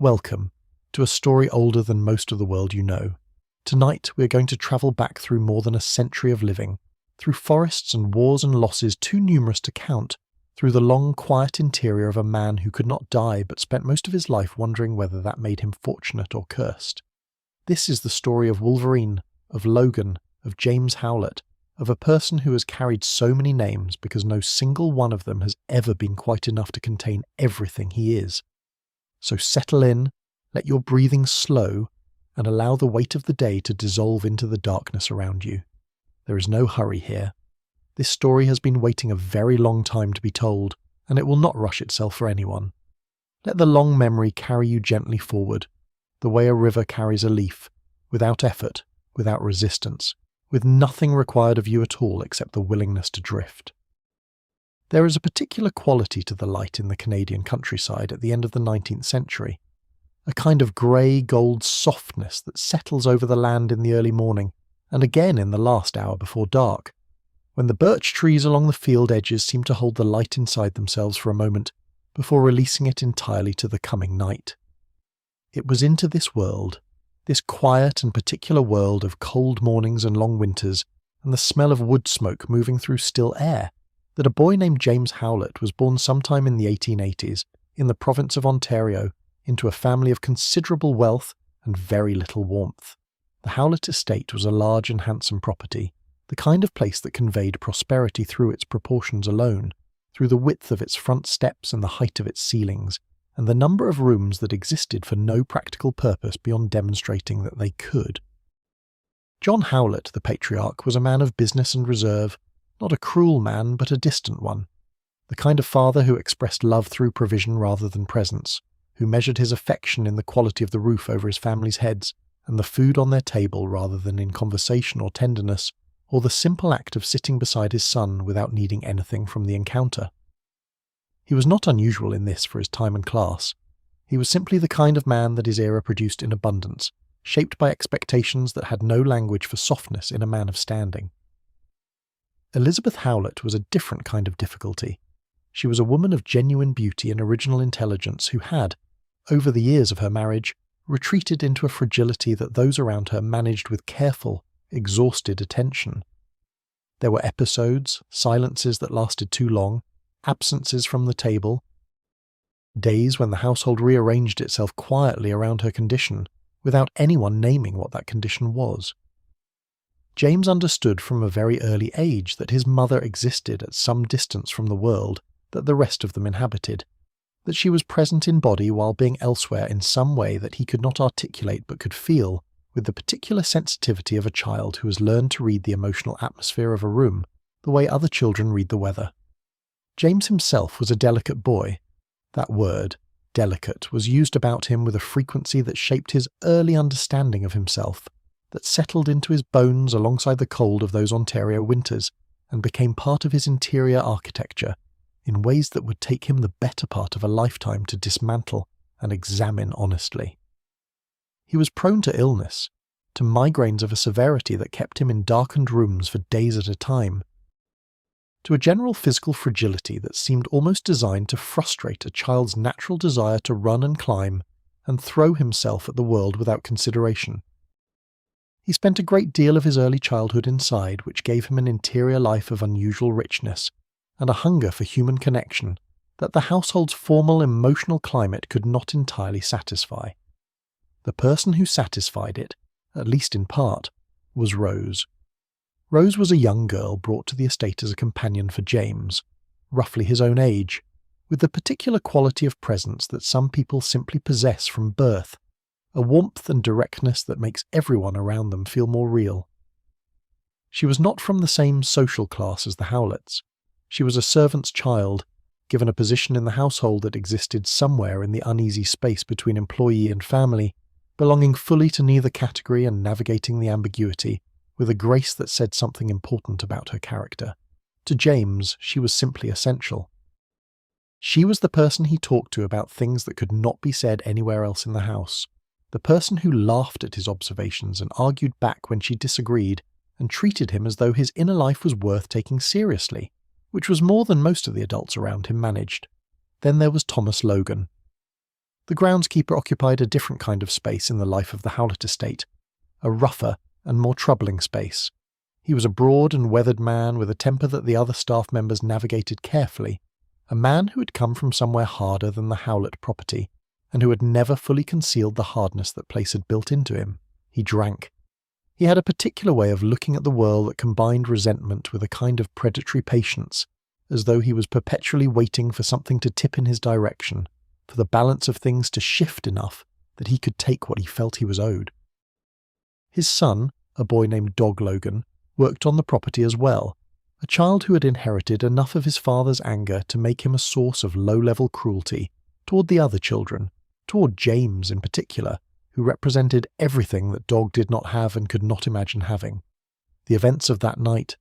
Welcome to a story older than most of the world you know. Tonight we are going to travel back through more than a century of living, through forests and wars and losses too numerous to count, through the long, quiet interior of a man who could not die but spent most of his life wondering whether that made him fortunate or cursed. This is the story of Wolverine, of Logan, of James Howlett, of a person who has carried so many names because no single one of them has ever been quite enough to contain everything he is. So settle in, let your breathing slow, and allow the weight of the day to dissolve into the darkness around you. There is no hurry here. This story has been waiting a very long time to be told, and it will not rush itself for anyone. Let the long memory carry you gently forward, the way a river carries a leaf, without effort, without resistance, with nothing required of you at all except the willingness to drift. There is a particular quality to the light in the Canadian countryside at the end of the 19th century, a kind of grey-gold softness that settles over the land in the early morning, and again in the last hour before dark, when the birch trees along the field edges seem to hold the light inside themselves for a moment, before releasing it entirely to the coming night. It was into this world, this quiet and particular world of cold mornings and long winters, and the smell of wood smoke moving through still air, that a boy named James Howlett was born sometime in the 1880s in the province of Ontario into a family of considerable wealth and very little warmth. The Howlett estate was a large and handsome property, the kind of place that conveyed prosperity through its proportions alone, through the width of its front steps and the height of its ceilings, and the number of rooms that existed for no practical purpose beyond demonstrating that they could. John Howlett, the patriarch, was a man of business and reserve, not a cruel man, but a distant one, the kind of father who expressed love through provision rather than presence, who measured his affection in the quality of the roof over his family's heads and the food on their table rather than in conversation or tenderness, or the simple act of sitting beside his son without needing anything from the encounter. He was not unusual in this for his time and class. He was simply the kind of man that his era produced in abundance, shaped by expectations that had no language for softness in a man of standing. Elizabeth Howlett was a different kind of difficulty. She was a woman of genuine beauty and original intelligence who had, over the years of her marriage, retreated into a fragility that those around her managed with careful, exhausted attention. There were episodes, silences that lasted too long, absences from the table, days when the household rearranged itself quietly around her condition, without anyone naming what that condition was. James understood from a very early age that his mother existed at some distance from the world that the rest of them inhabited, that she was present in body while being elsewhere in some way that he could not articulate but could feel, with the particular sensitivity of a child who has learned to read the emotional atmosphere of a room the way other children read the weather. James himself was a delicate boy. That word, delicate, was used about him with a frequency that shaped his early understanding of himself, that settled into his bones alongside the cold of those Ontario winters, and became part of his interior architecture, in ways that would take him the better part of a lifetime to dismantle and examine honestly. He was prone to illness, to migraines of a severity that kept him in darkened rooms for days at a time, to a general physical fragility that seemed almost designed to frustrate a child's natural desire to run and climb and throw himself at the world without consideration. He spent a great deal of his early childhood inside, which gave him an interior life of unusual richness and a hunger for human connection that the household's formal emotional climate could not entirely satisfy. The person who satisfied it, at least in part, was Rose. Rose was a young girl brought to the estate as a companion for James, roughly his own age, with the particular quality of presence that some people simply possess from birth, a warmth and directness that makes everyone around them feel more real. She was not from the same social class as the Howletts. She was a servant's child, given a position in the household that existed somewhere in the uneasy space between employee and family, belonging fully to neither category and navigating the ambiguity, with a grace that said something important about her character. To James, she was simply essential. She was the person he talked to about things that could not be said anywhere else in the house, the person who laughed at his observations and argued back when she disagreed, and treated him as though his inner life was worth taking seriously, which was more than most of the adults around him managed. Then there was Thomas Logan. The groundskeeper occupied a different kind of space in the life of the Howlett estate, a rougher and more troubling space. He was a broad and weathered man with a temper that the other staff members navigated carefully, a man who had come from somewhere harder than the Howlett property, and who had never fully concealed the hardness that place had built into him. He drank. He had a particular way of looking at the world that combined resentment with a kind of predatory patience, as though he was perpetually waiting for something to tip in his direction, for the balance of things to shift enough that he could take what he felt he was owed. His son, a boy named Dog Logan, worked on the property as well, a child who had inherited enough of his father's anger to make him a source of low-level cruelty toward the other children, toward James in particular, who represented everything that Dog did not have and could not imagine having. The events of that night,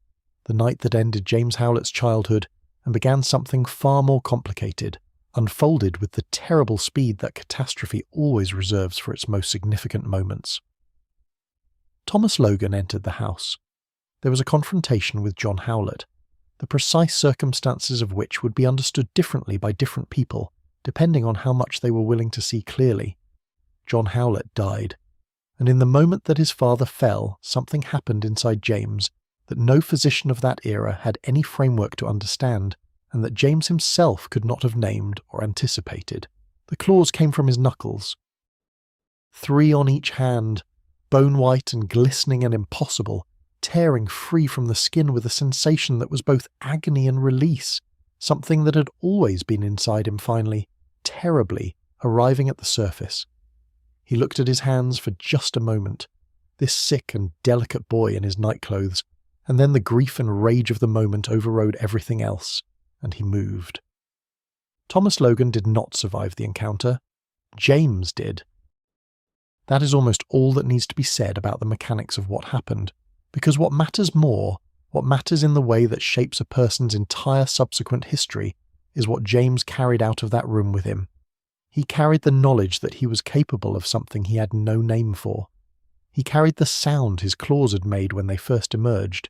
the night that ended James Howlett's childhood and began something far more complicated, unfolded with the terrible speed that catastrophe always reserves for its most significant moments. Thomas Logan entered the house. There was a confrontation with John Howlett, the precise circumstances of which would be understood differently by different people, depending on how much they were willing to see clearly. John Howlett died, and in the moment that his father fell, something happened inside James that no physician of that era had any framework to understand, and that James himself could not have named or anticipated. The claws came from his knuckles. 3 on each hand, bone-white and glistening and impossible, tearing free from the skin with a sensation that was both agony and release, something that had always been inside him finally, terribly, arriving at the surface. He looked at his hands for just a moment, this sick and delicate boy in his nightclothes, and then the grief and rage of the moment overrode everything else, and he moved. Thomas Logan did not survive the encounter. James did. That is almost all that needs to be said about the mechanics of what happened, because what matters more, what matters in the way that shapes a person's entire subsequent history, is what James carried out of that room with him. He carried the knowledge that he was capable of something he had no name for. He carried the sound his claws had made when they first emerged.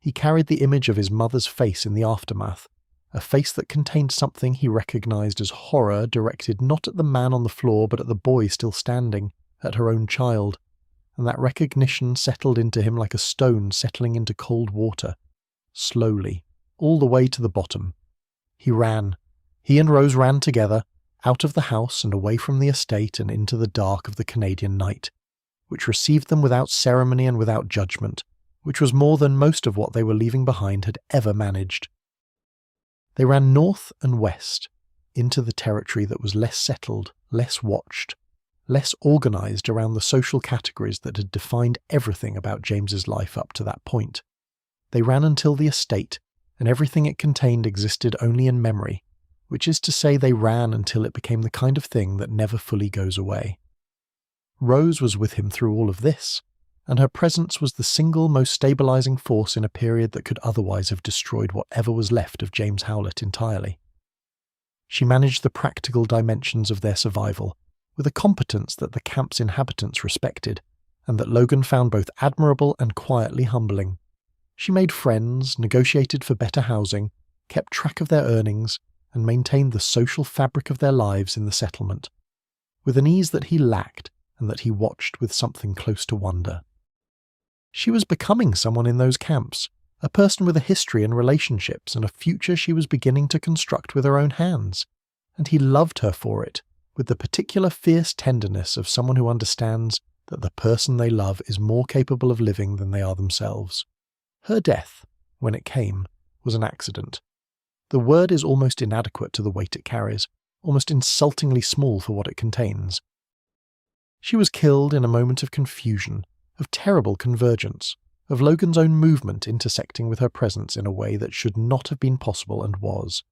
He carried the image of his mother's face in the aftermath, a face that contained something he recognized as horror directed not at the man on the floor but at the boy still standing, at her own child, and that recognition settled into him like a stone settling into cold water, slowly, all the way to the bottom. He ran. He and Rose ran together, out of the house and away from the estate and into the dark of the Canadian night, which received them without ceremony and without judgment, which was more than most of what they were leaving behind had ever managed. They ran north and west, into the territory that was less settled, less watched, less organised around the social categories that had defined everything about James's life up to that point. They ran until the estate, and everything it contained existed only in memory, which is to say they ran until it became the kind of thing that never fully goes away. Rose was with him through all of this, and her presence was the single most stabilising force in a period that could otherwise have destroyed whatever was left of James Howlett entirely. She managed the practical dimensions of their survival, with a competence that the camp's inhabitants respected, and that Logan found both admirable and quietly humbling. She made friends, negotiated for better housing, kept track of their earnings, and maintained the social fabric of their lives in the settlement, with an ease that he lacked and that he watched with something close to wonder. She was becoming someone in those camps, a person with a history and relationships and a future she was beginning to construct with her own hands, and he loved her for it, with the particular fierce tenderness of someone who understands that the person they love is more capable of living than they are themselves. Her death, when it came, was an accident. The word is almost inadequate to the weight it carries, almost insultingly small for what it contains. She was killed in a moment of confusion, of terrible convergence, of Logan's own movement intersecting with her presence in a way that should not have been possible and was.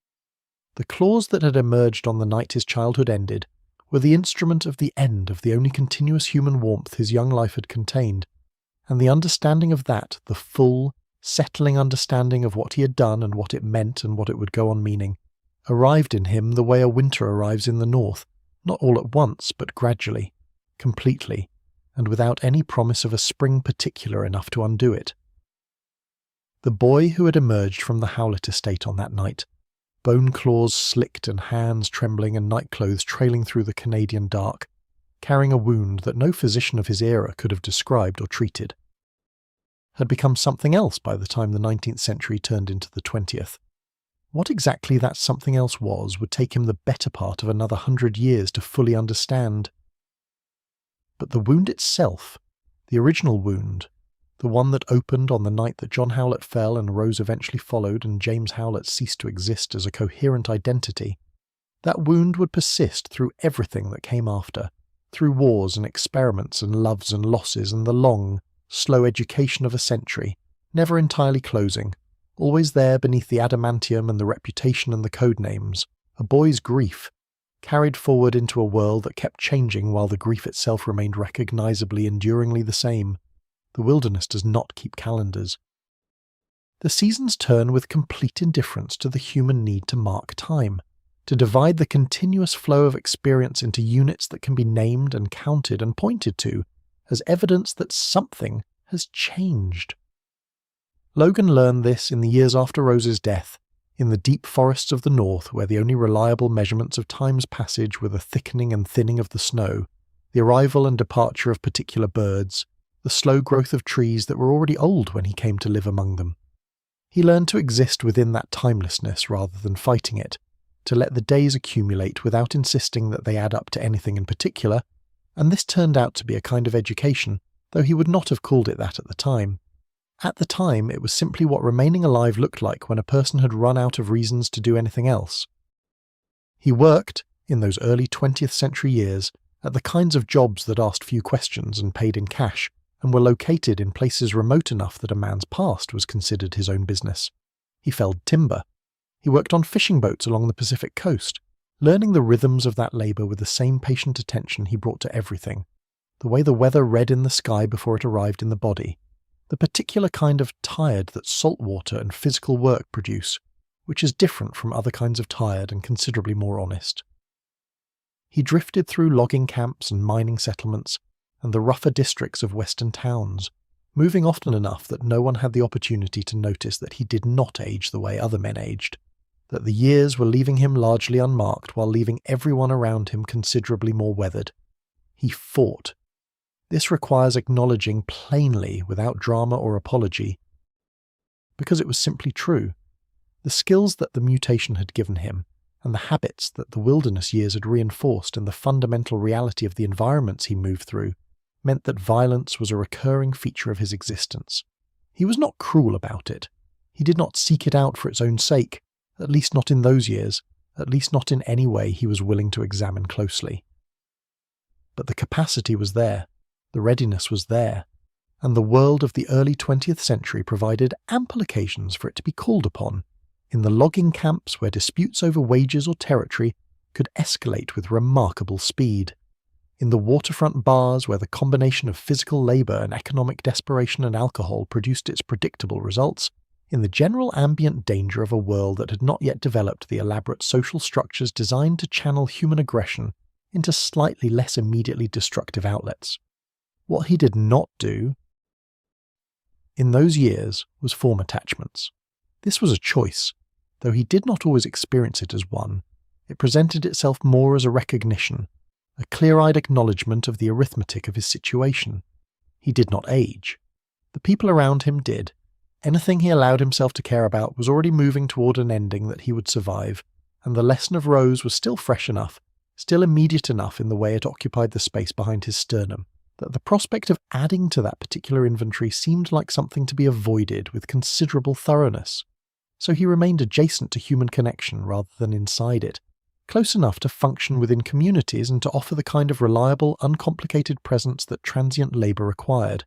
The claws that had emerged on the night his childhood ended were the instrument of the end of the only continuous human warmth his young life had contained, and the understanding of that, the full, settling understanding of what he had done and what it meant and what it would go on meaning, arrived in him the way a winter arrives in the north, not all at once, but gradually, completely, and without any promise of a spring particular enough to undo it. The boy who had emerged from the Howlett estate on that night, bone claws slicked and hands trembling and nightclothes trailing through the Canadian dark, carrying a wound that no physician of his era could have described or treated. Had become something else by the time the 19th century turned into the 20th. What exactly that something else was would take him the better part of another 100 years to fully understand. But the wound itself, the original wound, the one that opened on the night that John Howlett fell and Rose eventually followed and James Howlett ceased to exist as a coherent identity, that wound would persist through everything that came after, through wars and experiments and loves and losses and the long, slow education of a century, never entirely closing, always there beneath the adamantium and the reputation and the code names, a boy's grief, carried forward into a world that kept changing while the grief itself remained recognizably, enduringly the same. The wilderness does not keep calendars. The seasons turn with complete indifference to the human need to mark time, to divide the continuous flow of experience into units that can be named and counted and pointed to as evidence that something has changed. Logan learned this in the years after Rose's death, in the deep forests of the north where the only reliable measurements of time's passage were the thickening and thinning of the snow, the arrival and departure of particular birds, the slow growth of trees that were already old when he came to live among them. He learned to exist within that timelessness rather than fighting it, to let the days accumulate without insisting that they add up to anything in particular, and this turned out to be a kind of education, though he would not have called it that at the time. At the time, it was simply what remaining alive looked like when a person had run out of reasons to do anything else. He worked, in those early 20th century years, at the kinds of jobs that asked few questions and paid in cash, and were located in places remote enough that a man's past was considered his own business. He felled timber. He worked on fishing boats along the Pacific coast, learning the rhythms of that labour with the same patient attention he brought to everything, the way the weather read in the sky before it arrived in the body, the particular kind of tired that salt water and physical work produce, which is different from other kinds of tired and considerably more honest. He drifted through logging camps and mining settlements and the rougher districts of western towns, moving often enough that no one had the opportunity to notice that he did not age the way other men aged, that the years were leaving him largely unmarked while leaving everyone around him considerably more weathered. He fought. This requires acknowledging plainly, without drama or apology, because it was simply true. The skills that the mutation had given him, and the habits that the wilderness years had reinforced and the fundamental reality of the environments he moved through, meant that violence was a recurring feature of his existence. He was not cruel about it. He did not seek it out for its own sake, at least not in those years, at least not in any way he was willing to examine closely. But the capacity was there. The readiness was there, and the world of the early 20th century provided ample occasions for it to be called upon, in the logging camps where disputes over wages or territory could escalate with remarkable speed, in the waterfront bars where the combination of physical labour and economic desperation and alcohol produced its predictable results, in the general ambient danger of a world that had not yet developed the elaborate social structures designed to channel human aggression into slightly less immediately destructive outlets. What he did not do in those years was form attachments. This was a choice. Though he did not always experience it as one, it presented itself more as a recognition, a clear-eyed acknowledgement of the arithmetic of his situation. He did not age. The people around him did. Anything he allowed himself to care about was already moving toward an ending that he would survive, and the lesson of Rose was still fresh enough, still immediate enough in the way it occupied the space behind his sternum, that the prospect of adding to that particular inventory seemed like something to be avoided with considerable thoroughness. So he remained adjacent to human connection rather than inside it, close enough to function within communities and to offer the kind of reliable, uncomplicated presence that transient labour required,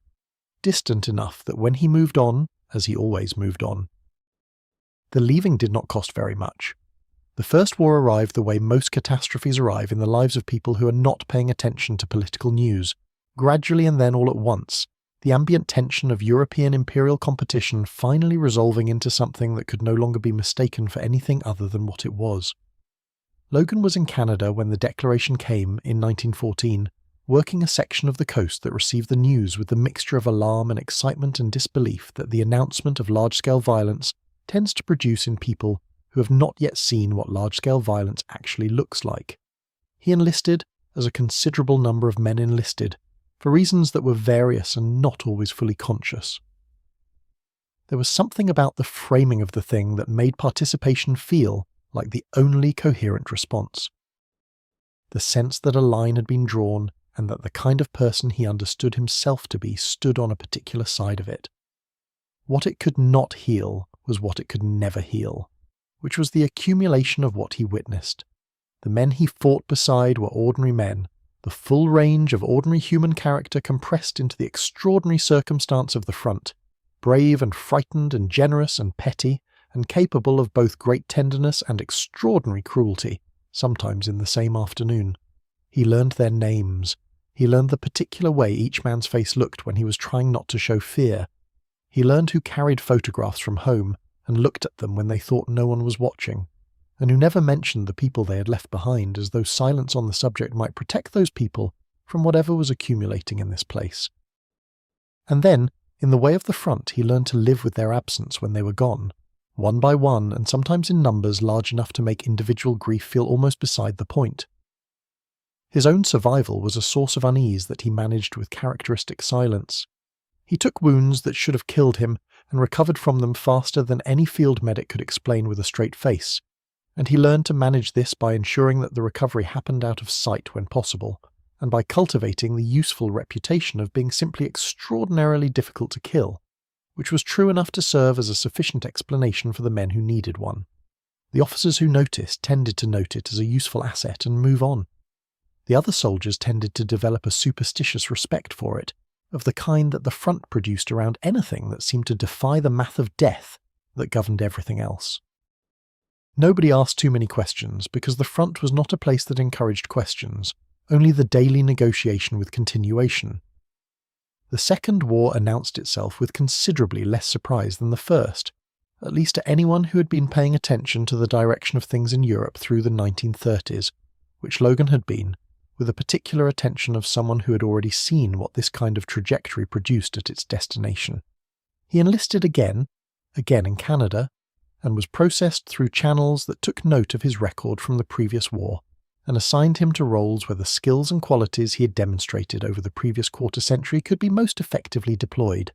distant enough that when he moved on, as he always moved on, the leaving did not cost very much. The First War arrived the way most catastrophes arrive in the lives of people who are not paying attention to political news, gradually and then all at once, the ambient tension of European imperial competition finally resolving into something that could no longer be mistaken for anything other than what it was. Logan was in Canada when the declaration came, in 1914, working a section of the coast that received the news with the mixture of alarm and excitement and disbelief that the announcement of large-scale violence tends to produce in people who have not yet seen what large-scale violence actually looks like. He enlisted, as a considerable number of men enlisted, for reasons that were various and not always fully conscious. There was something about the framing of the thing that made participation feel like the only coherent response. The sense that a line had been drawn and that the kind of person he understood himself to be stood on a particular side of it. What it could not heal was what it could never heal, which was the accumulation of what he witnessed. The men he fought beside were ordinary men, the full range of ordinary human character compressed into the extraordinary circumstance of the front, brave and frightened and generous and petty, and capable of both great tenderness and extraordinary cruelty, sometimes in the same afternoon. He learned their names. He learned the particular way each man's face looked when he was trying not to show fear. He learned who carried photographs from home and looked at them when they thought no one was watching, and who never mentioned the people they had left behind, as though silence on the subject might protect those people from whatever was accumulating in this place. And then, in the way of the front, he learned to live with their absence when they were gone, one by one, and sometimes in numbers large enough to make individual grief feel almost beside the point. His own survival was a source of unease that he managed with characteristic silence. He took wounds that should have killed him and recovered from them faster than any field medic could explain with a straight face, and he learned to manage this by ensuring that the recovery happened out of sight when possible, and by cultivating the useful reputation of being simply extraordinarily difficult to kill, which was true enough to serve as a sufficient explanation for the men who needed one. The officers who noticed tended to note it as a useful asset and move on. The other soldiers tended to develop a superstitious respect for it, of the kind that the front produced around anything that seemed to defy the math of death that governed everything else. Nobody asked too many questions, because the front was not a place that encouraged questions, only the daily negotiation with continuation. The Second War announced itself with considerably less surprise than the First, at least to anyone who had been paying attention to the direction of things in Europe through the 1930s, which Logan had been, with a particular attention of someone who had already seen what this kind of trajectory produced at its destination. He enlisted again in Canada, and was processed through channels that took note of his record from the previous war, and assigned him to roles where the skills and qualities he had demonstrated over the previous quarter-century could be most effectively deployed.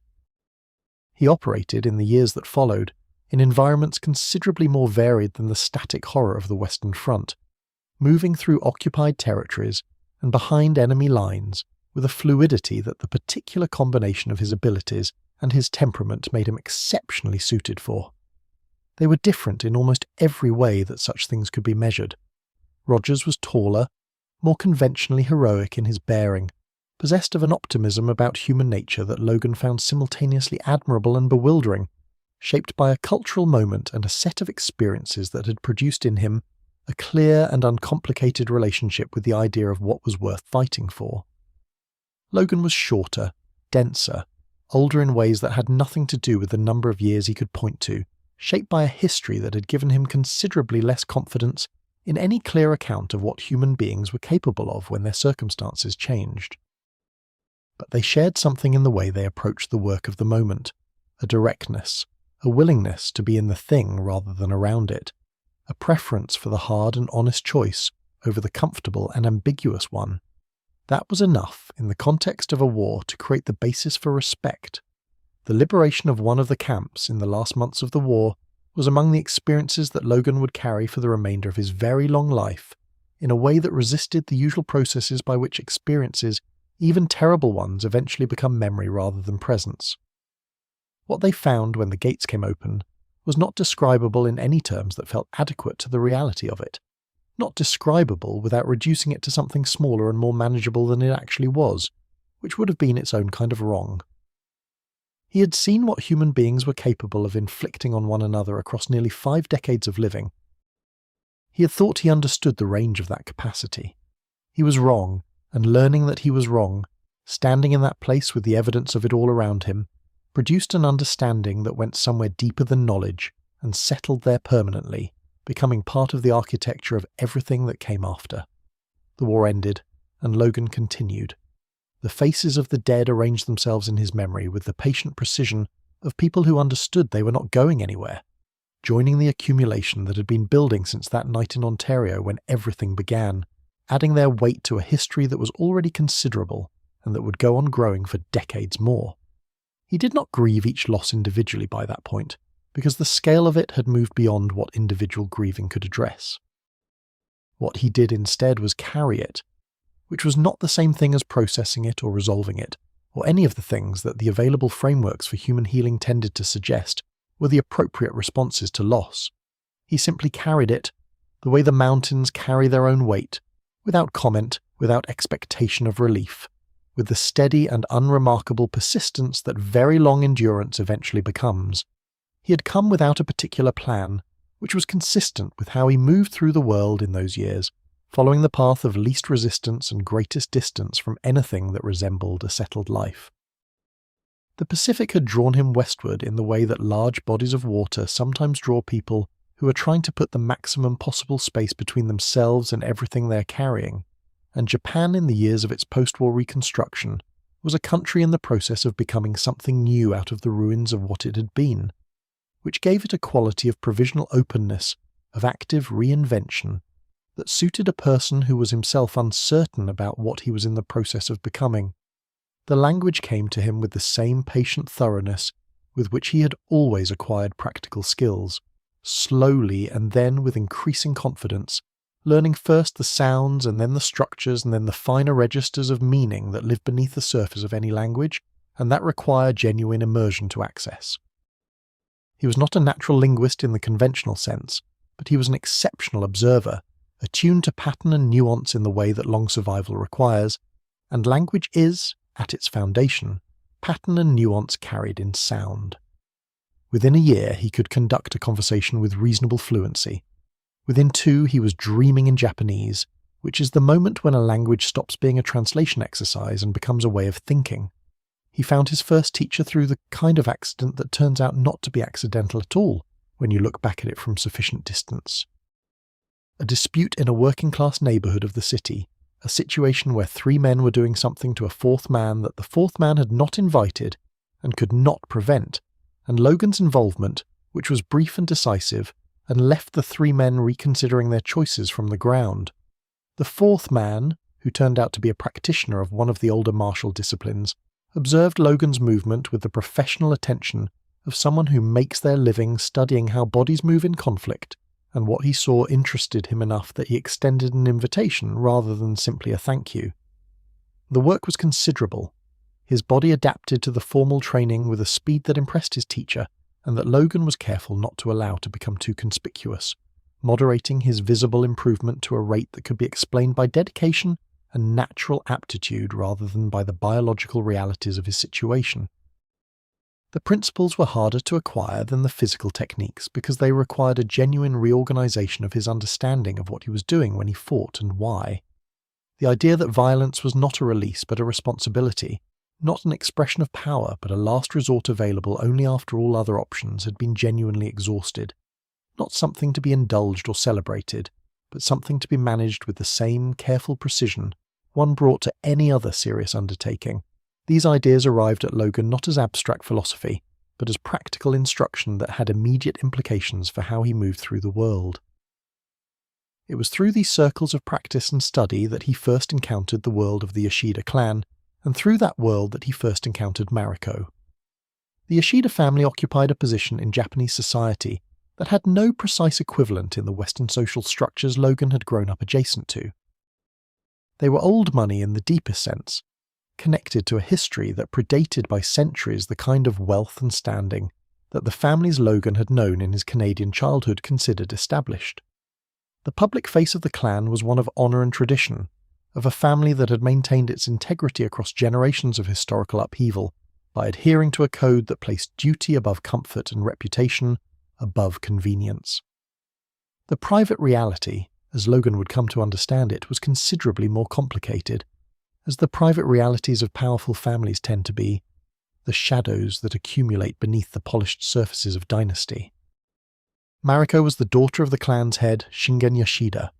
He operated, in the years that followed, in environments considerably more varied than the static horror of the Western Front, moving through occupied territories and behind enemy lines with a fluidity that the particular combination of his abilities and his temperament made him exceptionally suited for. They were different in almost every way that such things could be measured. Rogers was taller, more conventionally heroic in his bearing, possessed of an optimism about human nature that Logan found simultaneously admirable and bewildering, shaped by a cultural moment and a set of experiences that had produced in him a clear and uncomplicated relationship with the idea of what was worth fighting for. Logan was shorter, denser, older in ways that had nothing to do with the number of years he could point to, shaped by a history that had given him considerably less confidence in any clear account of what human beings were capable of when their circumstances changed. But they shared something in the way they approached the work of the moment, a directness, a willingness to be in the thing rather than around it, a preference for the hard and honest choice over the comfortable and ambiguous one. That was enough in the context of a war to create the basis for respect. The liberation of one of the camps in the last months of the war was among the experiences that Logan would carry for the remainder of his very long life, in a way that resisted the usual processes by which experiences, even terrible ones, eventually become memory rather than presence. What they found when the gates came open was not describable in any terms that felt adequate to the reality of it, not describable without reducing it to something smaller and more manageable than it actually was, which would have been its own kind of wrong. He had seen what human beings were capable of inflicting on one another across nearly 5 decades of living. He had thought he understood the range of that capacity. He was wrong, and learning that he was wrong, standing in that place with the evidence of it all around him, produced an understanding that went somewhere deeper than knowledge and settled there permanently, becoming part of the architecture of everything that came after. The war ended, and Logan continued. The faces of the dead arranged themselves in his memory with the patient precision of people who understood they were not going anywhere, joining the accumulation that had been building since that night in Ontario when everything began, adding their weight to a history that was already considerable and that would go on growing for decades more. He did not grieve each loss individually by that point, because the scale of it had moved beyond what individual grieving could address. What he did instead was carry it, which was not the same thing as processing it or resolving it, or any of the things that the available frameworks for human healing tended to suggest were the appropriate responses to loss. He simply carried it, the way the mountains carry their own weight, without comment, without expectation of relief, with the steady and unremarkable persistence that very long endurance eventually becomes. He had come without a particular plan, which was consistent with how he moved through the world in those years, following the path of least resistance and greatest distance from anything that resembled a settled life. The Pacific had drawn him westward in the way that large bodies of water sometimes draw people who are trying to put the maximum possible space between themselves and everything they are carrying, and Japan in the years of its post-war reconstruction was a country in the process of becoming something new out of the ruins of what it had been, which gave it a quality of provisional openness, of active reinvention, that suited a person who was himself uncertain about what he was in the process of becoming. The language came to him with the same patient thoroughness with which he had always acquired practical skills, slowly and then with increasing confidence, learning first the sounds and then the structures and then the finer registers of meaning that live beneath the surface of any language and that require genuine immersion to access. He was not a natural linguist in the conventional sense, but he was an exceptional observer, attuned to pattern and nuance in the way that long survival requires, and language is, at its foundation, pattern and nuance carried in sound. Within a year he could conduct a conversation with reasonable fluency. Within 2 he was dreaming in Japanese, which is the moment when a language stops being a translation exercise and becomes a way of thinking. He found his first teacher through the kind of accident that turns out not to be accidental at all when you look back at it from sufficient distance. A dispute in a working-class neighbourhood of the city, a situation where 3 men were doing something to a 4th man that the 4th man had not invited and could not prevent, and Logan's involvement, which was brief and decisive, and left the 3 men reconsidering their choices from the ground. The 4th man, who turned out to be a practitioner of one of the older martial disciplines, observed Logan's movement with the professional attention of someone who makes their living studying how bodies move in conflict, and what he saw interested him enough that he extended an invitation rather than simply a thank you. The work was considerable. His body adapted to the formal training with a speed that impressed his teacher, and that Logan was careful not to allow to become too conspicuous, moderating his visible improvement to a rate that could be explained by dedication and natural aptitude rather than by the biological realities of his situation. The principles were harder to acquire than the physical techniques because they required a genuine reorganization of his understanding of what he was doing when he fought and why. The idea that violence was not a release but a responsibility, not an expression of power but a last resort available only after all other options had been genuinely exhausted, not something to be indulged or celebrated, but something to be managed with the same careful precision one brought to any other serious undertaking. These ideas arrived at Logan not as abstract philosophy, but as practical instruction that had immediate implications for how he moved through the world. It was through these circles of practice and study that he first encountered the world of the Yoshida clan, and through that world that he first encountered Mariko. The Yoshida family occupied a position in Japanese society that had no precise equivalent in the Western social structures Logan had grown up adjacent to. They were old money in the deepest sense, connected to a history that predated by centuries the kind of wealth and standing that the families Logan had known in his Canadian childhood considered established. The public face of the clan was one of honour and tradition, of a family that had maintained its integrity across generations of historical upheaval by adhering to a code that placed duty above comfort and reputation above convenience. The private reality, as Logan would come to understand it, was considerably more complicated, as the private realities of powerful families tend to be, the shadows that accumulate beneath the polished surfaces of dynasty. Mariko was the daughter of the clan's head, Shingen Yoshida,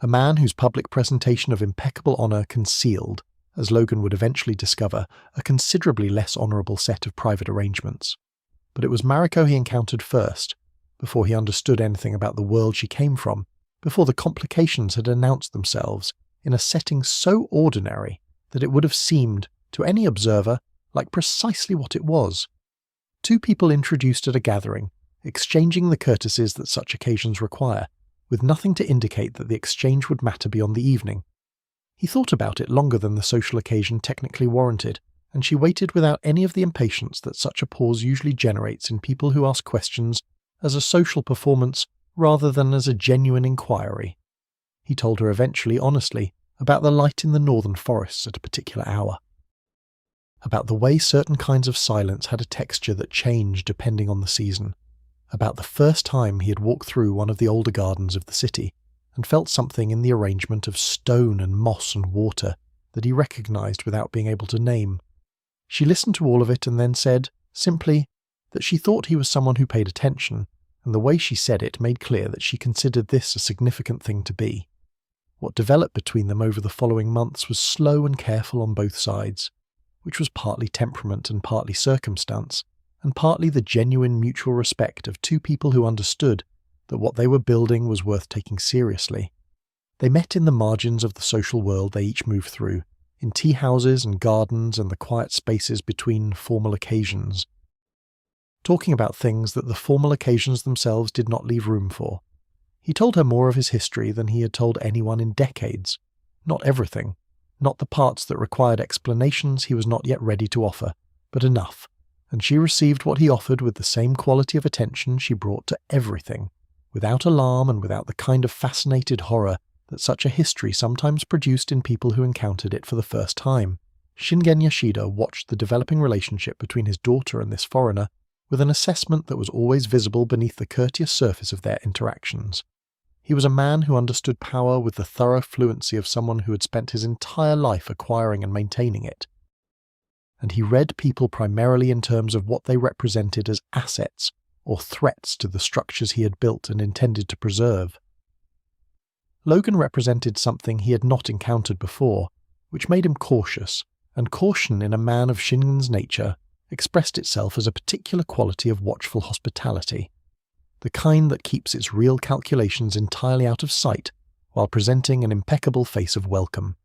a man whose public presentation of impeccable honour concealed, as Logan would eventually discover, a considerably less honourable set of private arrangements. But it was Mariko he encountered first, before he understood anything about the world she came from, before the complications had announced themselves in a setting so ordinary that it would have seemed, to any observer, like precisely what it was. Two people introduced at a gathering, exchanging the courtesies that such occasions require, with nothing to indicate that the exchange would matter beyond the evening. He thought about it longer than the social occasion technically warranted, and she waited without any of the impatience that such a pause usually generates in people who ask questions as a social performance rather than as a genuine inquiry. He told her eventually, honestly, about the light in the northern forests at a particular hour. About the way certain kinds of silence had a texture that changed depending on the season. About the first time he had walked through one of the older gardens of the city and felt something in the arrangement of stone and moss and water that he recognized without being able to name. She listened to all of it and then said, simply, that she thought he was someone who paid attention, and the way she said it made clear that she considered this a significant thing to be. What developed between them over the following months was slow and careful on both sides, which was partly temperament and partly circumstance, and partly the genuine mutual respect of two people who understood that what they were building was worth taking seriously. They met in the margins of the social world they each moved through, in tea houses and gardens and the quiet spaces between formal occasions, talking about things that the formal occasions themselves did not leave room for. He told her more of his history than he had told anyone in decades. Not everything, not the parts that required explanations he was not yet ready to offer, but enough, and she received what he offered with the same quality of attention she brought to everything, without alarm and without the kind of fascinated horror that such a history sometimes produced in people who encountered it for the first time. Shingen Yoshida watched the developing relationship between his daughter and this foreigner with an assessment that was always visible beneath the courteous surface of their interactions. He was a man who understood power with the thorough fluency of someone who had spent his entire life acquiring and maintaining it. And he read people primarily in terms of what they represented as assets or threats to the structures he had built and intended to preserve. Logan represented something he had not encountered before, which made him cautious, and caution in a man of Shingen's nature expressed itself as a particular quality of watchful hospitality, the kind that keeps its real calculations entirely out of sight while presenting an impeccable face of welcome.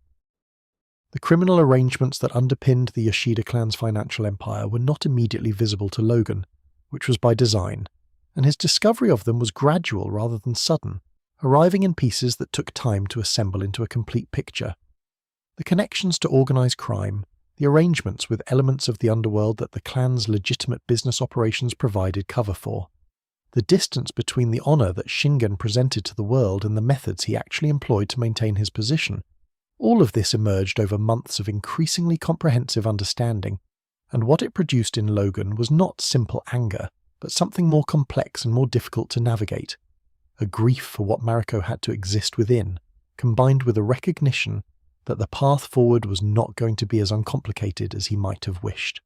The criminal arrangements that underpinned the Yoshida clan's financial empire were not immediately visible to Logan, which was by design, and his discovery of them was gradual rather than sudden, arriving in pieces that took time to assemble into a complete picture. The connections to organized crime, the arrangements with elements of the underworld that the clan's legitimate business operations provided cover for, the distance between the honor that Shingen presented to the world and the methods he actually employed to maintain his position, all of this emerged over months of increasingly comprehensive understanding, and what it produced in Logan was not simple anger, but something more complex and more difficult to navigate. A grief for what Mariko had to exist within, combined with a recognition that the path forward was not going to be as uncomplicated as he might have wished.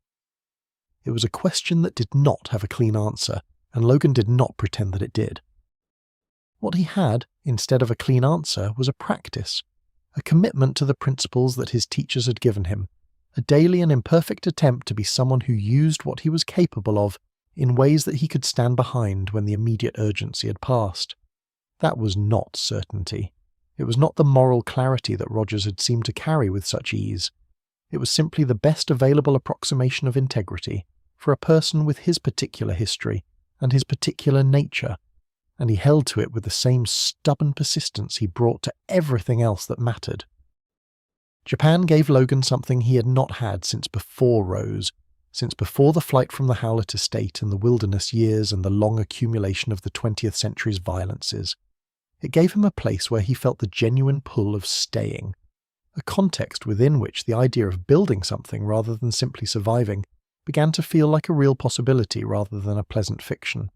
It was a question that did not have a clean answer, and Logan did not pretend that it did. What he had, instead of a clean answer, was a practice, a commitment to the principles that his teachers had given him, a daily and imperfect attempt to be someone who used what he was capable of in ways that he could stand behind when the immediate urgency had passed. That was not certainty. It was not the moral clarity that Rogers had seemed to carry with such ease. It was simply the best available approximation of integrity for a person with his particular history and his particular nature, and he held to it with the same stubborn persistence he brought to everything else that mattered. Japan gave Logan something he had not had since before Rose, since before the flight from the Howlett estate and the wilderness years and the long accumulation of the 20th century's violences. It gave him a place where he felt the genuine pull of staying, a context within which the idea of building something rather than simply surviving began to feel like a real possibility rather than a pleasant fiction.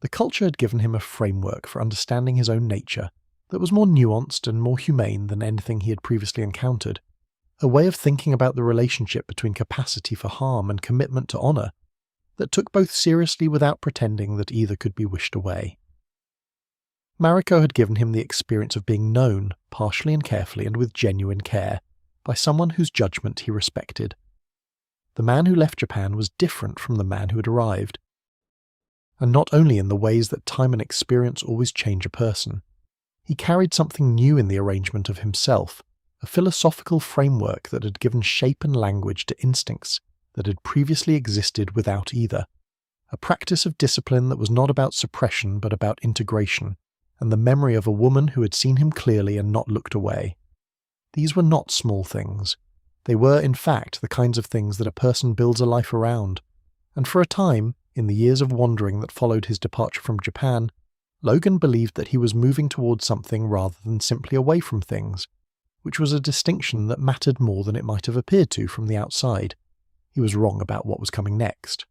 The culture had given him a framework for understanding his own nature that was more nuanced and more humane than anything he had previously encountered, a way of thinking about the relationship between capacity for harm and commitment to honor that took both seriously without pretending that either could be wished away. Mariko had given him the experience of being known, partially and carefully and with genuine care, by someone whose judgment he respected. The man who left Japan was different from the man who had arrived. and not only in the ways that time and experience always change a person. He carried something new in the arrangement of himself, a philosophical framework that had given shape and language to instincts that had previously existed without either, a practice of discipline that was not about suppression but about integration, and the memory of a woman who had seen him clearly and not looked away. These were not small things. They were, in fact, the kinds of things that a person builds a life around, and for a time, in the years of wandering that followed his departure from Japan, Logan believed that he was moving towards something rather than simply away from things, which was a distinction that mattered more than it might have appeared to from the outside. He was wrong about what was coming next.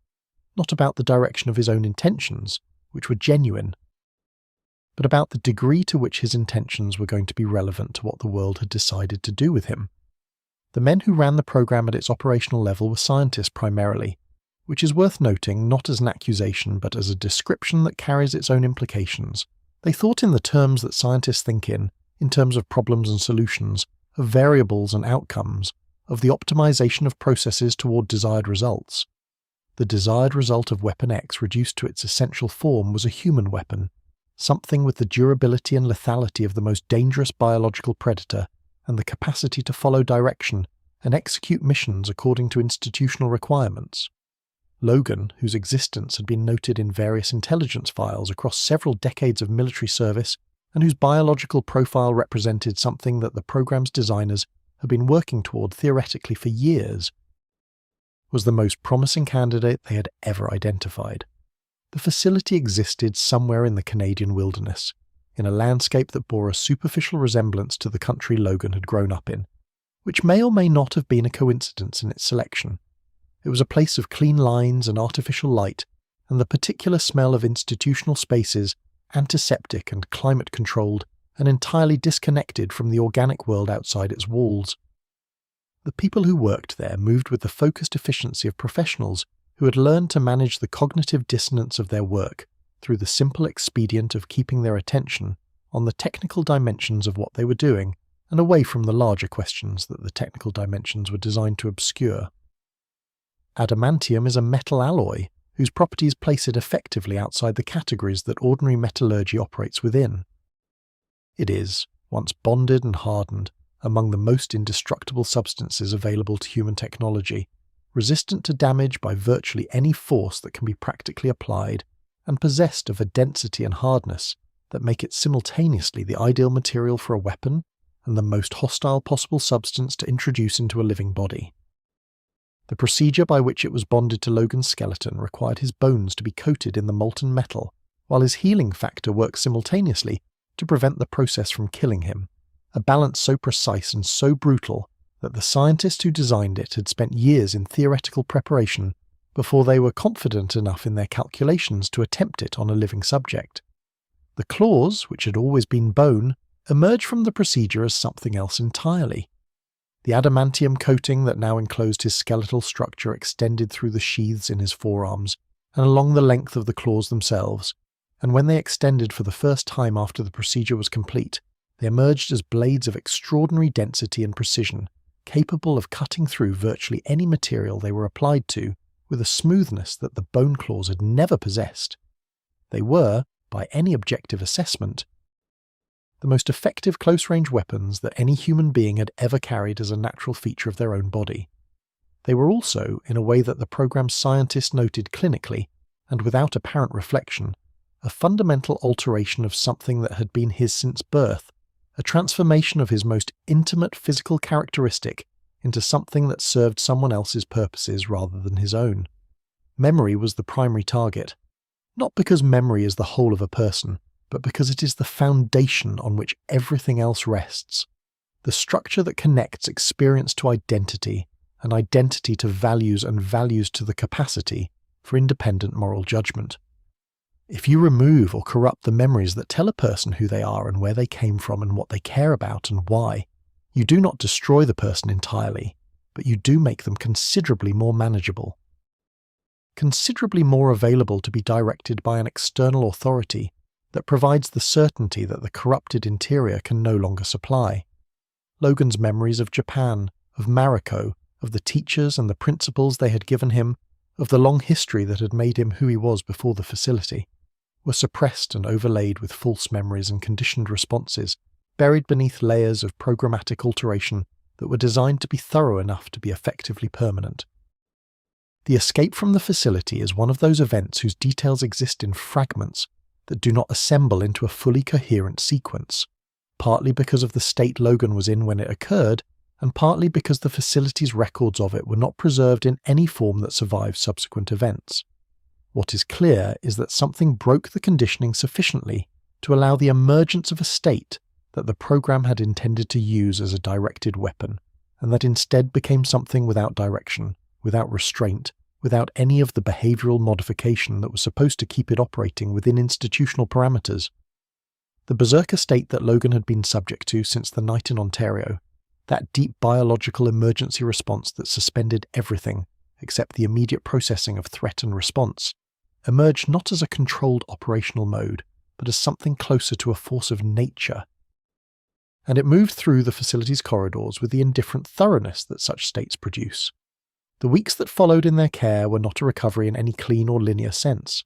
Not about the direction of his own intentions, which were genuine, but about the degree to which his intentions were going to be relevant to what the world had decided to do with him. The men who ran the program at its operational level were scientists primarily, which is worth noting not as an accusation but as a description that carries its own implications. They thought in the terms that scientists think in terms of problems and solutions, of variables and outcomes, of the optimization of processes toward desired results. The desired result of Weapon X reduced to its essential form was a human weapon, something with the durability and lethality of the most dangerous biological predator and the capacity to follow direction and execute missions according to institutional requirements. Logan, whose existence had been noted in various intelligence files across several decades of military service and whose biological profile represented something that the program's designers had been working toward theoretically for years, was the most promising candidate they had ever identified. The facility existed somewhere in the Canadian wilderness, in a landscape that bore a superficial resemblance to the country Logan had grown up in, which may or may not have been a coincidence in its selection. It was a place of clean lines and artificial light, and the particular smell of institutional spaces, antiseptic and climate-controlled, and entirely disconnected from the organic world outside its walls. The people who worked there moved with the focused efficiency of professionals who had learned to manage the cognitive dissonance of their work through the simple expedient of keeping their attention on the technical dimensions of what they were doing and away from the larger questions that the technical dimensions were designed to obscure. Adamantium is a metal alloy whose properties place it effectively outside the categories that ordinary metallurgy operates within. It is, once bonded and hardened, among the most indestructible substances available to human technology, resistant to damage by virtually any force that can be practically applied, and possessed of a density and hardness that make it simultaneously the ideal material for a weapon and the most hostile possible substance to introduce into a living body. The procedure by which it was bonded to Logan's skeleton required his bones to be coated in the molten metal, while his healing factor worked simultaneously to prevent the process from killing him, a balance so precise and so brutal that the scientists who designed it had spent years in theoretical preparation before they were confident enough in their calculations to attempt it on a living subject. The claws, which had always been bone, emerged from the procedure as something else entirely. The adamantium coating that now enclosed his skeletal structure extended through the sheaths in his forearms and along the length of the claws themselves, and when they extended for the first time after the procedure was complete, they emerged as blades of extraordinary density and precision, capable of cutting through virtually any material they were applied to with a smoothness that the bone claws had never possessed. They were, by any objective assessment, the most effective close-range weapons that any human being had ever carried as a natural feature of their own body. They were also, in a way that the program's scientists noted clinically, and without apparent reflection, a fundamental alteration of something that had been his since birth, a transformation of his most intimate physical characteristic into something that served someone else's purposes rather than his own. Memory was the primary target, not because memory is the whole of a person, but because it is the foundation on which everything else rests, the structure that connects experience to identity, and identity to values and values to the capacity for independent moral judgment. If you remove or corrupt the memories that tell a person who they are and where they came from and what they care about and why, you do not destroy the person entirely, but you do make them considerably more manageable, considerably more available to be directed by an external authority that provides the certainty that the corrupted interior can no longer supply. Logan's memories of Japan, of Mariko, of the teachers and the principles they had given him, of the long history that had made him who he was before the facility, were suppressed and overlaid with false memories and conditioned responses, buried beneath layers of programmatic alteration that were designed to be thorough enough to be effectively permanent. The escape from the facility is one of those events whose details exist in fragments that do not assemble into a fully coherent sequence, partly because of the state Logan was in when it occurred, and partly because the facility's records of it were not preserved in any form that survived subsequent events. What is clear is that something broke the conditioning sufficiently to allow the emergence of a state that the program had intended to use as a directed weapon, and that instead became something without direction, without restraint, without any of the behavioral modification that was supposed to keep it operating within institutional parameters. The berserker state that Logan had been subject to since the night in Ontario, that deep biological emergency response that suspended everything except the immediate processing of threat and response, emerged not as a controlled operational mode, but as something closer to a force of nature. And it moved through the facility's corridors with the indifferent thoroughness that such states produce. The weeks that followed in their care were not a recovery in any clean or linear sense.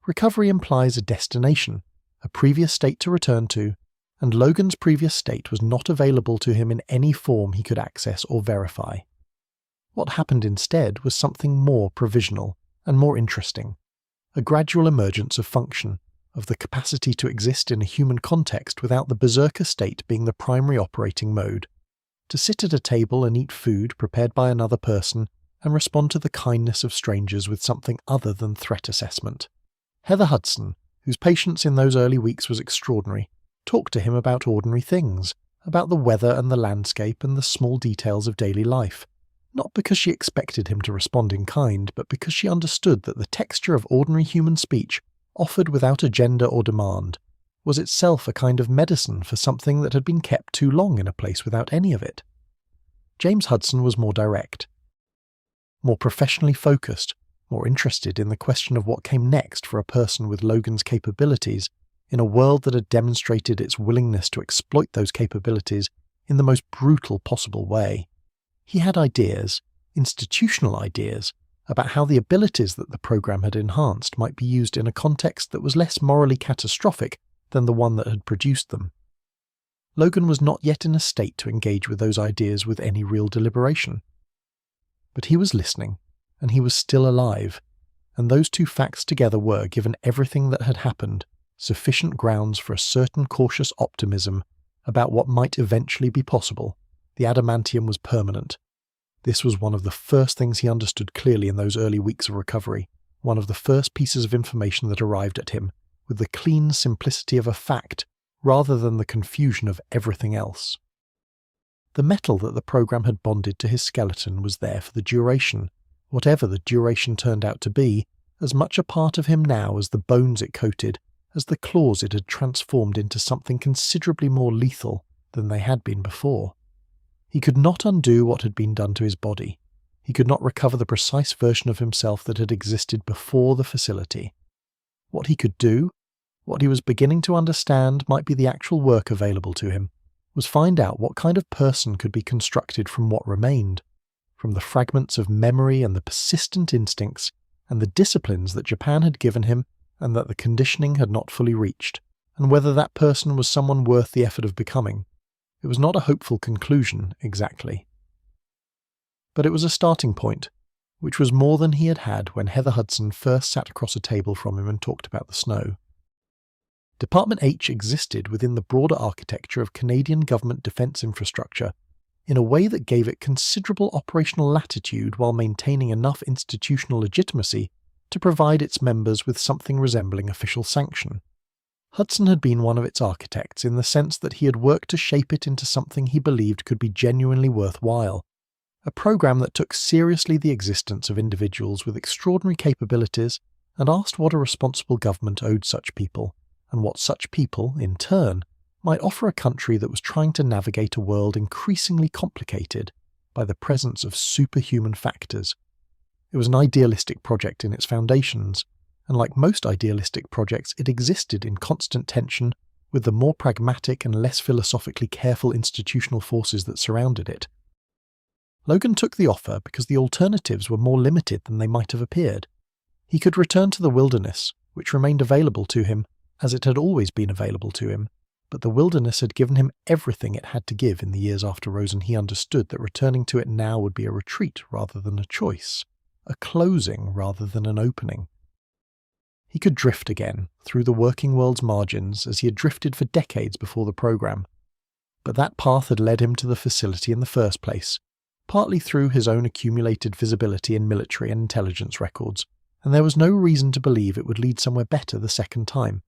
Recovery implies a destination, a previous state to return to, and Logan's previous state was not available to him in any form he could access or verify. What happened instead was something more provisional and more interesting, a gradual emergence of function, of the capacity to exist in a human context without the berserker state being the primary operating mode, to sit at a table and eat food prepared by another person and respond to the kindness of strangers with something other than threat assessment. Heather Hudson, whose patience in those early weeks was extraordinary, talked to him about ordinary things, about the weather and the landscape and the small details of daily life, not because she expected him to respond in kind, but because she understood that the texture of ordinary human speech, offered without agenda or demand, was itself a kind of medicine for something that had been kept too long in a place without any of it. James Hudson was more direct, more professionally focused, more interested in the question of what came next for a person with Logan's capabilities in a world that had demonstrated its willingness to exploit those capabilities in the most brutal possible way. He had ideas, institutional ideas, about how the abilities that the program had enhanced might be used in a context that was less morally catastrophic than the one that had produced them. Logan was not yet in a state to engage with those ideas with any real deliberation. But he was listening, and he was still alive, and those two facts together were, given everything that had happened, sufficient grounds for a certain cautious optimism about what might eventually be possible. The adamantium was permanent. This was one of the first things he understood clearly in those early weeks of recovery, one of the first pieces of information that arrived at him, with the clean simplicity of a fact, rather than the confusion of everything else. The metal that the program had bonded to his skeleton was there for the duration, whatever the duration turned out to be, as much a part of him now as the bones it coated, as the claws it had transformed into something considerably more lethal than they had been before. He could not undo what had been done to his body. He could not recover the precise version of himself that had existed before the facility. What he could do, what he was beginning to understand might be the actual work available to him, was find out what kind of person could be constructed from what remained, from the fragments of memory and the persistent instincts and the disciplines that Japan had given him and that the conditioning had not fully reached, and whether that person was someone worth the effort of becoming. It was not a hopeful conclusion, exactly. But it was a starting point, which was more than he had had when Heather Hudson first sat across a table from him and talked about the snow. Department H existed within the broader architecture of Canadian government defence infrastructure in a way that gave it considerable operational latitude while maintaining enough institutional legitimacy to provide its members with something resembling official sanction. Hudson had been one of its architects in the sense that he had worked to shape it into something he believed could be genuinely worthwhile, a program that took seriously the existence of individuals with extraordinary capabilities and asked what a responsible government owed such people, and what such people, in turn, might offer a country that was trying to navigate a world increasingly complicated by the presence of superhuman factors. It was an idealistic project in its foundations, and like most idealistic projects, it existed in constant tension with the more pragmatic and less philosophically careful institutional forces that surrounded it. Logan took the offer because the alternatives were more limited than they might have appeared. He could return to the wilderness, which remained available to him, as it had always been available to him, but the wilderness had given him everything it had to give in the years after Rose, and he understood that returning to it now would be a retreat rather than a choice, a closing rather than an opening. He could drift again, through the working world's margins, as he had drifted for decades before the program. But that path had led him to the facility in the first place, partly through his own accumulated visibility in military and intelligence records, and there was no reason to believe it would lead somewhere better the second time.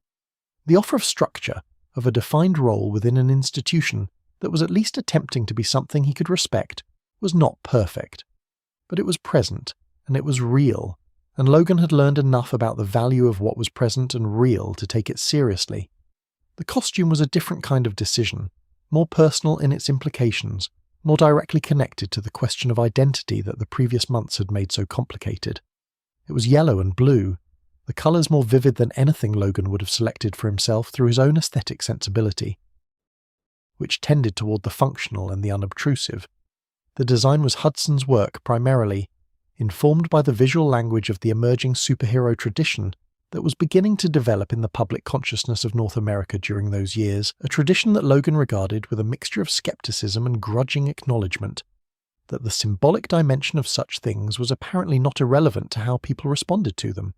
The offer of structure, of a defined role within an institution that was at least attempting to be something he could respect, was not perfect. But it was present, and it was real, and Logan had learned enough about the value of what was present and real to take it seriously. The costume was a different kind of decision, more personal in its implications, more directly connected to the question of identity that the previous months had made so complicated. It was yellow and blue, the colours more vivid than anything Logan would have selected for himself through his own aesthetic sensibility, which tended toward the functional and the unobtrusive. The design was Hudson's work primarily, informed by the visual language of the emerging superhero tradition that was beginning to develop in the public consciousness of North America during those years, a tradition that Logan regarded with a mixture of skepticism and grudging acknowledgement that the symbolic dimension of such things was apparently not irrelevant to how people responded to them.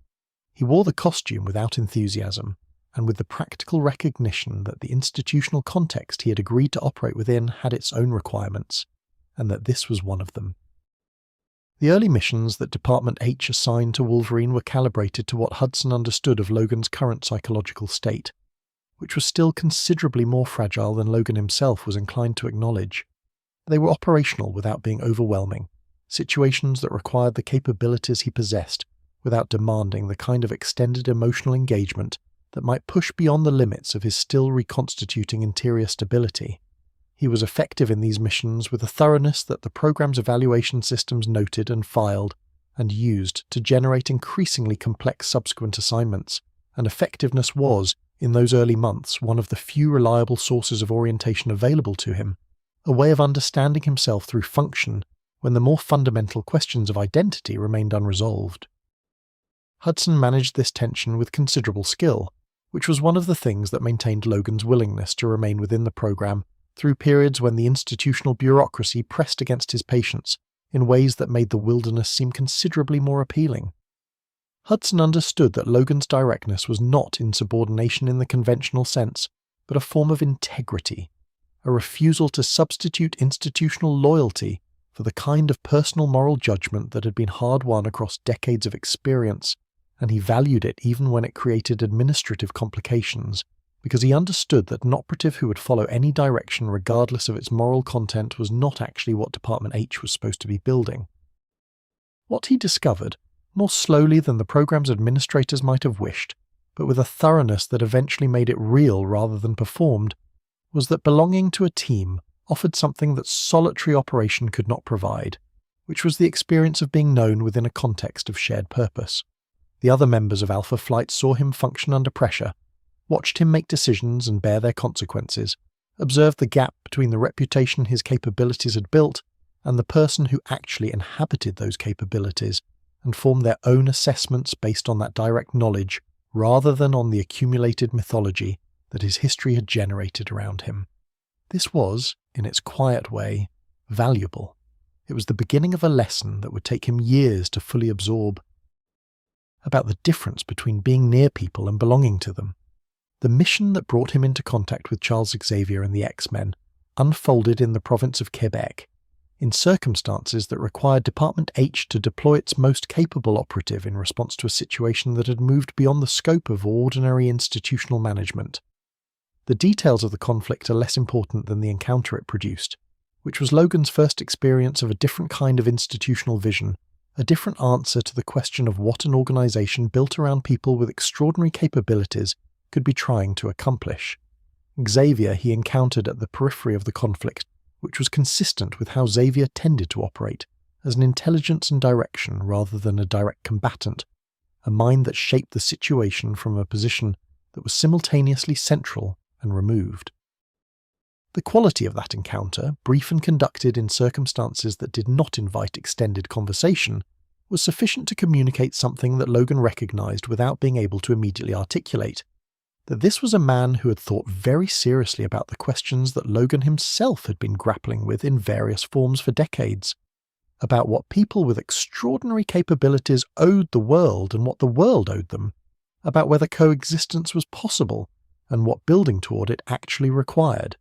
He wore the costume without enthusiasm, and with the practical recognition that the institutional context he had agreed to operate within had its own requirements, and that this was one of them. The early missions that Department H assigned to Wolverine were calibrated to what Hudson understood of Logan's current psychological state, which was still considerably more fragile than Logan himself was inclined to acknowledge. They were operational without being overwhelming, situations that required the capabilities he possessed without demanding the kind of extended emotional engagement that might push beyond the limits of his still reconstituting interior stability. He was effective in these missions with a thoroughness that the program's evaluation systems noted and filed and used to generate increasingly complex subsequent assignments, and effectiveness was, in those early months, one of the few reliable sources of orientation available to him, a way of understanding himself through function when the more fundamental questions of identity remained unresolved. Hudson managed this tension with considerable skill, which was one of the things that maintained Logan's willingness to remain within the program through periods when the institutional bureaucracy pressed against his patience in ways that made the wilderness seem considerably more appealing. Hudson understood that Logan's directness was not insubordination in the conventional sense, but a form of integrity, a refusal to substitute institutional loyalty for the kind of personal moral judgment that had been hard-won across decades of experience, and he valued it even when it created administrative complications, because he understood that an operative who would follow any direction regardless of its moral content was not actually what Department H was supposed to be building. What he discovered, more slowly than the program's administrators might have wished, but with a thoroughness that eventually made it real rather than performed, was that belonging to a team offered something that solitary operation could not provide, which was the experience of being known within a context of shared purpose. The other members of Alpha Flight saw him function under pressure, watched him make decisions and bear their consequences, observed the gap between the reputation his capabilities had built and the person who actually inhabited those capabilities, and formed their own assessments based on that direct knowledge rather than on the accumulated mythology that his history had generated around him. This was, in its quiet way, valuable. It was the beginning of a lesson that would take him years to fully absorb, about the difference between being near people and belonging to them. The mission that brought him into contact with Charles Xavier and the X-Men unfolded in the province of Quebec, in circumstances that required Department H to deploy its most capable operative in response to a situation that had moved beyond the scope of ordinary institutional management. The details of the conflict are less important than the encounter it produced, which was Logan's first experience of a different kind of institutional vision, a different answer to the question of what an organization built around people with extraordinary capabilities could be trying to accomplish. Xavier he encountered at the periphery of the conflict, which was consistent with how Xavier tended to operate, as an intelligence and direction rather than a direct combatant, a mind that shaped the situation from a position that was simultaneously central and removed. The quality of that encounter, brief and conducted in circumstances that did not invite extended conversation, was sufficient to communicate something that Logan recognized without being able to immediately articulate. That this was a man who had thought very seriously about the questions that Logan himself had been grappling with in various forms for decades. About what people with extraordinary capabilities owed the world and what the world owed them. About whether coexistence was possible and what building toward it actually required.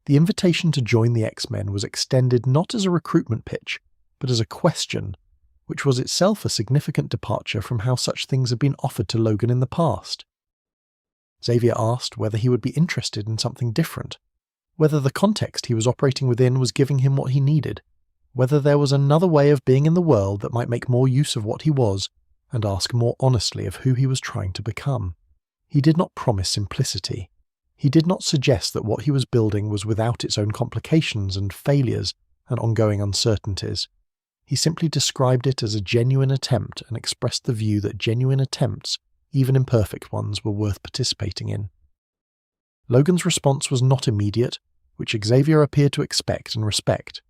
The invitation to join the X-Men was extended not as a recruitment pitch, but as a question, which was itself a significant departure from how such things had been offered to Logan in the past. Xavier asked whether he would be interested in something different, whether the context he was operating within was giving him what he needed, whether there was another way of being in the world that might make more use of what he was and ask more honestly of who he was trying to become. He did not promise simplicity. He did not suggest that what he was building was without its own complications and failures and ongoing uncertainties. He simply described it as a genuine attempt and expressed the view that genuine attempts, even imperfect ones, were worth participating in. Logan's response was not immediate, which Xavier appeared to expect and respect.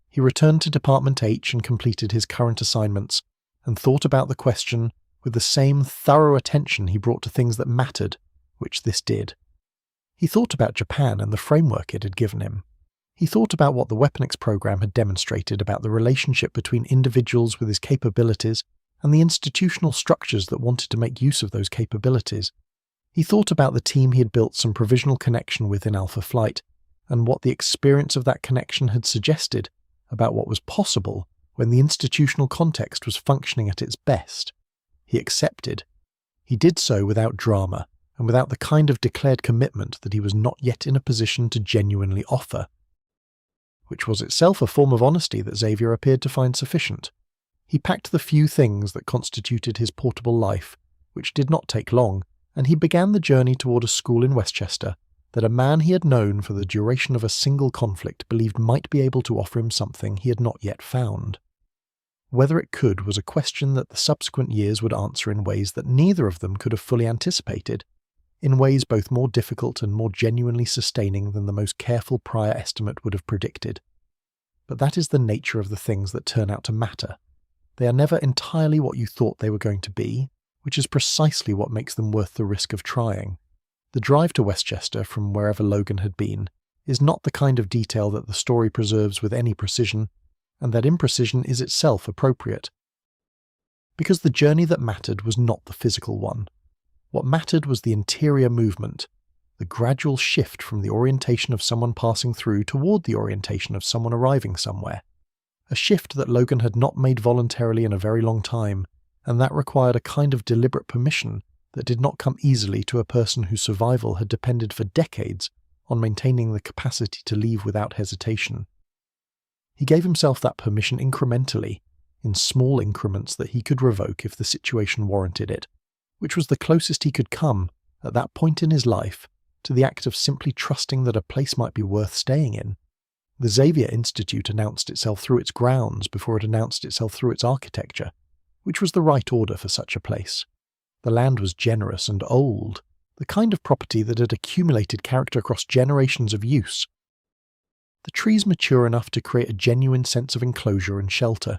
He returned to Department H and completed his current assignments, and thought about the question with the same thorough attention he brought to things that mattered, which this did. He thought about Japan and the framework it had given him. He thought about what the Weaponics program had demonstrated about the relationship between individuals with his capabilities and the institutional structures that wanted to make use of those capabilities. He thought about the team he had built some provisional connection with in Alpha Flight, and what the experience of that connection had suggested about what was possible when the institutional context was functioning at its best. He accepted. He did so without drama, and without the kind of declared commitment that he was not yet in a position to genuinely offer, which was itself a form of honesty that Xavier appeared to find sufficient. He packed the few things that constituted his portable life, which did not take long, and he began the journey toward a school in Westchester that a man he had known for the duration of a single conflict believed might be able to offer him something he had not yet found. Whether it could was a question that the subsequent years would answer in ways that neither of them could have fully anticipated, in ways both more difficult and more genuinely sustaining than the most careful prior estimate would have predicted. But that is the nature of the things that turn out to matter. They are never entirely what you thought they were going to be, which is precisely what makes them worth the risk of trying. The drive to Westchester from wherever Logan had been is not the kind of detail that the story preserves with any precision, and that imprecision is itself appropriate. Because the journey that mattered was not the physical one. What mattered was the interior movement, the gradual shift from the orientation of someone passing through toward the orientation of someone arriving somewhere. A shift that Logan had not made voluntarily in a very long time, and that required a kind of deliberate permission that did not come easily to a person whose survival had depended for decades on maintaining the capacity to leave without hesitation. He gave himself that permission incrementally, in small increments that he could revoke if the situation warranted it, which was the closest he could come, at that point in his life, to the act of simply trusting that a place might be worth staying in. The Xavier Institute announced itself through its grounds before it announced itself through its architecture, which was the right order for such a place. The land was generous and old, the kind of property that had accumulated character across generations of use. The trees mature enough to create a genuine sense of enclosure and shelter.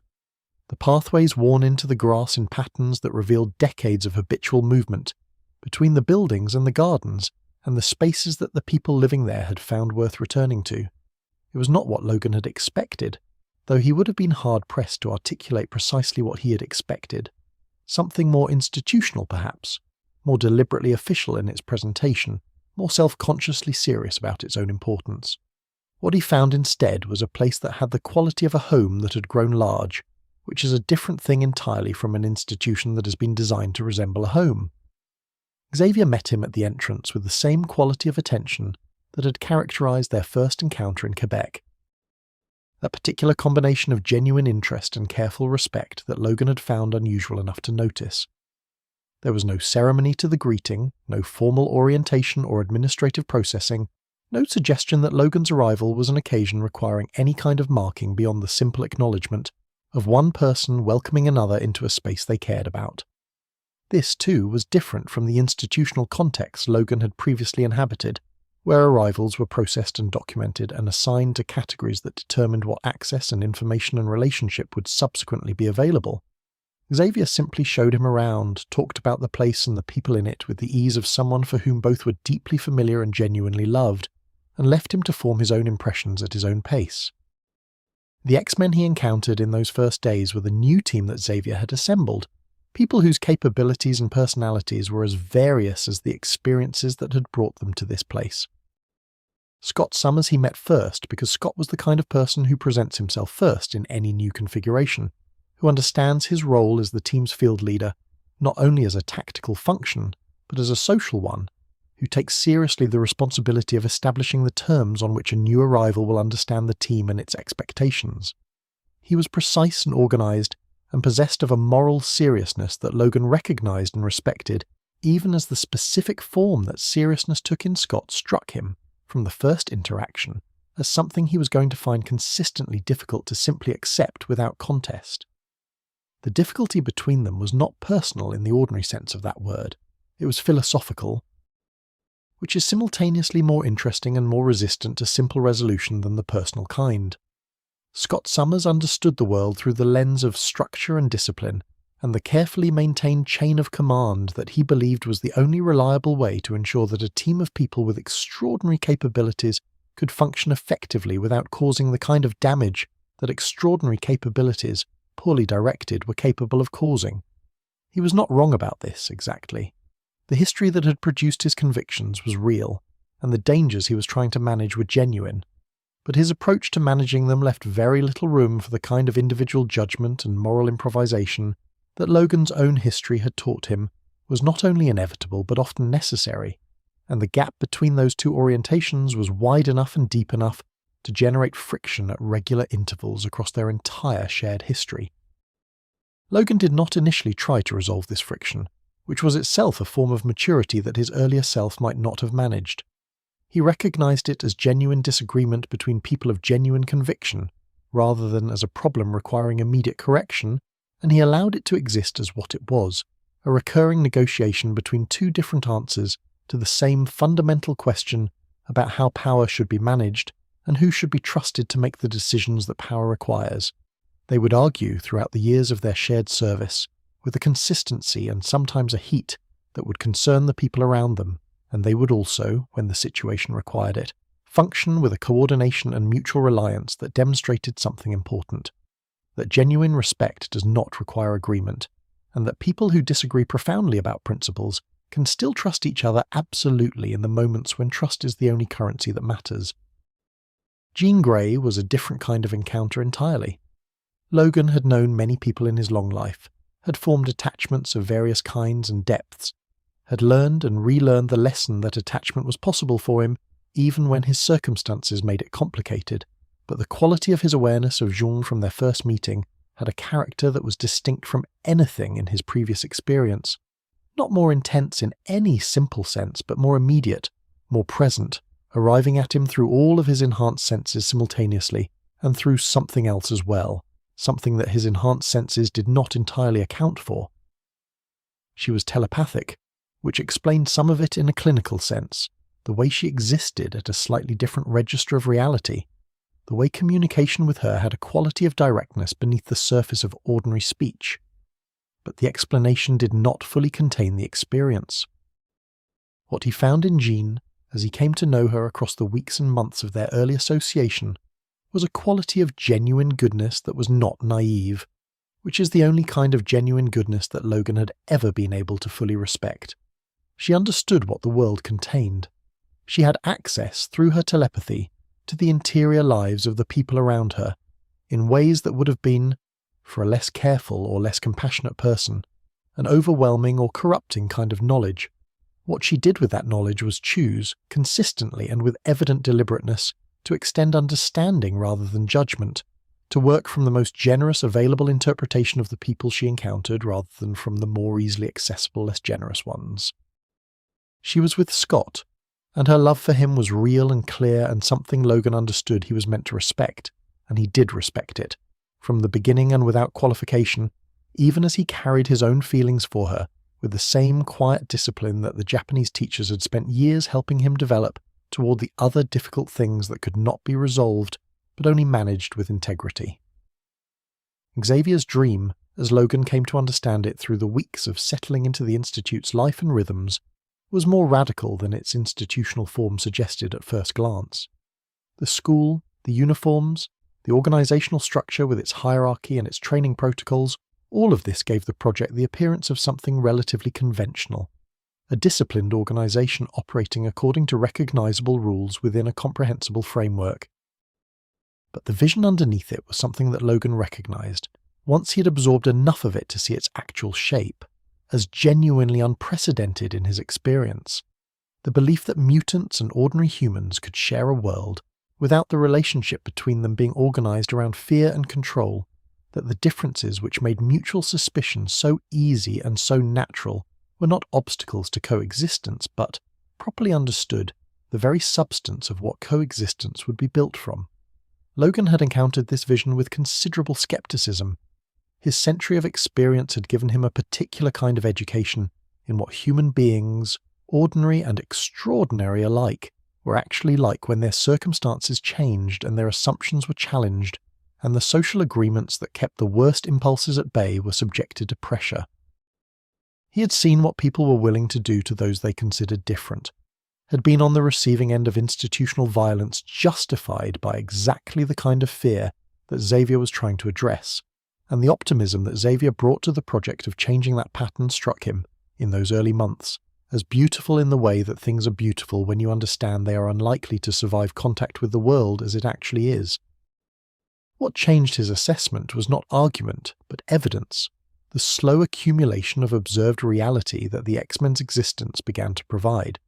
The pathways worn into the grass in patterns that revealed decades of habitual movement between the buildings and the gardens and the spaces that the people living there had found worth returning to. It was not what Logan had expected, though he would have been hard-pressed to articulate precisely what he had expected. Something more institutional, perhaps, more deliberately official in its presentation, more self-consciously serious about its own importance. What he found instead was a place that had the quality of a home that had grown large, which is a different thing entirely from an institution that has been designed to resemble a home. Xavier met him at the entrance with the same quality of attention that had characterized their first encounter in Quebec. That particular combination of genuine interest and careful respect that Logan had found unusual enough to notice. There was no ceremony to the greeting, no formal orientation or administrative processing, no suggestion that Logan's arrival was an occasion requiring any kind of marking beyond the simple acknowledgement of one person welcoming another into a space they cared about. This, too, was different from the institutional context Logan had previously inhabited, where arrivals were processed and documented and assigned to categories that determined what access and information and relationship would subsequently be available. Xavier simply showed him around, talked about the place and the people in it with the ease of someone for whom both were deeply familiar and genuinely loved, and left him to form his own impressions at his own pace. The X-Men he encountered in those first days were the new team that Xavier had assembled, people whose capabilities and personalities were as various as the experiences that had brought them to this place. Scott Summers he met first because Scott was the kind of person who presents himself first in any new configuration, who understands his role as the team's field leader not only as a tactical function, but as a social one, who takes seriously the responsibility of establishing the terms on which a new arrival will understand the team and its expectations. He was precise and organised, and possessed of a moral seriousness that Logan recognised and respected, even as the specific form that seriousness took in Scott struck him, from the first interaction, as something he was going to find consistently difficult to simply accept without contest. The difficulty between them was not personal in the ordinary sense of that word. It was philosophical, which is simultaneously more interesting and more resistant to simple resolution than the personal kind. Scott Summers understood the world through the lens of structure and discipline, and the carefully maintained chain of command that he believed was the only reliable way to ensure that a team of people with extraordinary capabilities could function effectively without causing the kind of damage that extraordinary capabilities, poorly directed, were capable of causing. He was not wrong about this, exactly. The history that had produced his convictions was real, and the dangers he was trying to manage were genuine, but his approach to managing them left very little room for the kind of individual judgment and moral improvisation that Logan's own history had taught him was not only inevitable but often necessary, and the gap between those two orientations was wide enough and deep enough to generate friction at regular intervals across their entire shared history. Logan did not initially try to resolve this friction, which was itself a form of maturity that his earlier self might not have managed. He recognized it as genuine disagreement between people of genuine conviction, rather than as a problem requiring immediate correction, and he allowed it to exist as what it was, a recurring negotiation between two different answers to the same fundamental question about how power should be managed and who should be trusted to make the decisions that power requires. They would argue throughout the years of their shared service, with a consistency and sometimes a heat that would concern the people around them, and they would also, when the situation required it, function with a coordination and mutual reliance that demonstrated something important, that genuine respect does not require agreement, and that people who disagree profoundly about principles can still trust each other absolutely in the moments when trust is the only currency that matters. Jean Grey was a different kind of encounter entirely. Logan had known many people in his long life, had formed attachments of various kinds and depths, had learned and relearned the lesson that attachment was possible for him even when his circumstances made it complicated, but the quality of his awareness of Jean from their first meeting had a character that was distinct from anything in his previous experience, not more intense in any simple sense, but more immediate, more present, arriving at him through all of his enhanced senses simultaneously, and through something else as well, something that his enhanced senses did not entirely account for. She was telepathic, which explained some of it in a clinical sense, the way she existed at a slightly different register of reality, the way communication with her had a quality of directness beneath the surface of ordinary speech. But the explanation did not fully contain the experience. What he found in Jean, as he came to know her across the weeks and months of their early association, was a quality of genuine goodness that was not naive, which is the only kind of genuine goodness that Logan had ever been able to fully respect. She understood what the world contained. She had access, through her telepathy, to the interior lives of the people around her, in ways that would have been, for a less careful or less compassionate person, an overwhelming or corrupting kind of knowledge. What she did with that knowledge was choose, consistently and with evident deliberateness, to extend understanding rather than judgment, to work from the most generous available interpretation of the people she encountered rather than from the more easily accessible, less generous ones. She was with Scott, and her love for him was real and clear and something Logan understood he was meant to respect, and he did respect it, from the beginning and without qualification, even as he carried his own feelings for her with the same quiet discipline that the Japanese teachers had spent years helping him develop toward the other difficult things that could not be resolved, but only managed with integrity. Xavier's dream, as Logan came to understand it through the weeks of settling into the Institute's life and rhythms, was more radical than its institutional form suggested at first glance. The school, the uniforms, the organizational structure with its hierarchy and its training protocols, all of this gave the project the appearance of something relatively conventional, a disciplined organization operating according to recognizable rules within a comprehensible framework. But the vision underneath it was something that Logan recognized, once he had absorbed enough of it to see its actual shape, as genuinely unprecedented in his experience. The belief that mutants and ordinary humans could share a world, without the relationship between them being organized around fear and control, that the differences which made mutual suspicion so easy and so natural were not obstacles to coexistence, but, properly understood, the very substance of what coexistence would be built from. Logan had encountered this vision with considerable skepticism. His century of experience had given him a particular kind of education in what human beings, ordinary and extraordinary alike, were actually like when their circumstances changed and their assumptions were challenged, and the social agreements that kept the worst impulses at bay were subjected to pressure. He had seen what people were willing to do to those they considered different, had been on the receiving end of institutional violence justified by exactly the kind of fear that Xavier was trying to address, and the optimism that Xavier brought to the project of changing that pattern struck him, in those early months, as beautiful in the way that things are beautiful when you understand they are unlikely to survive contact with the world as it actually is. What changed his assessment was not argument, but evidence, the slow accumulation of observed reality that the X-Men's existence began to provide.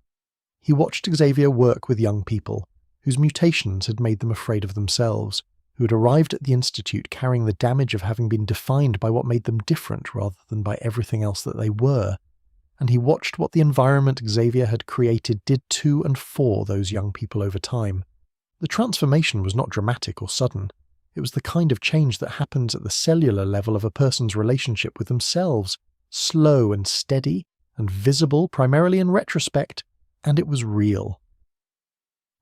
He watched Xavier work with young people, whose mutations had made them afraid of themselves, who had arrived at the Institute carrying the damage of having been defined by what made them different rather than by everything else that they were, and he watched what the environment Xavier had created did to and for those young people over time. The transformation was not dramatic or sudden. It was the kind of change that happens at the cellular level of a person's relationship with themselves, slow and steady, and visible primarily in retrospect, and it was real.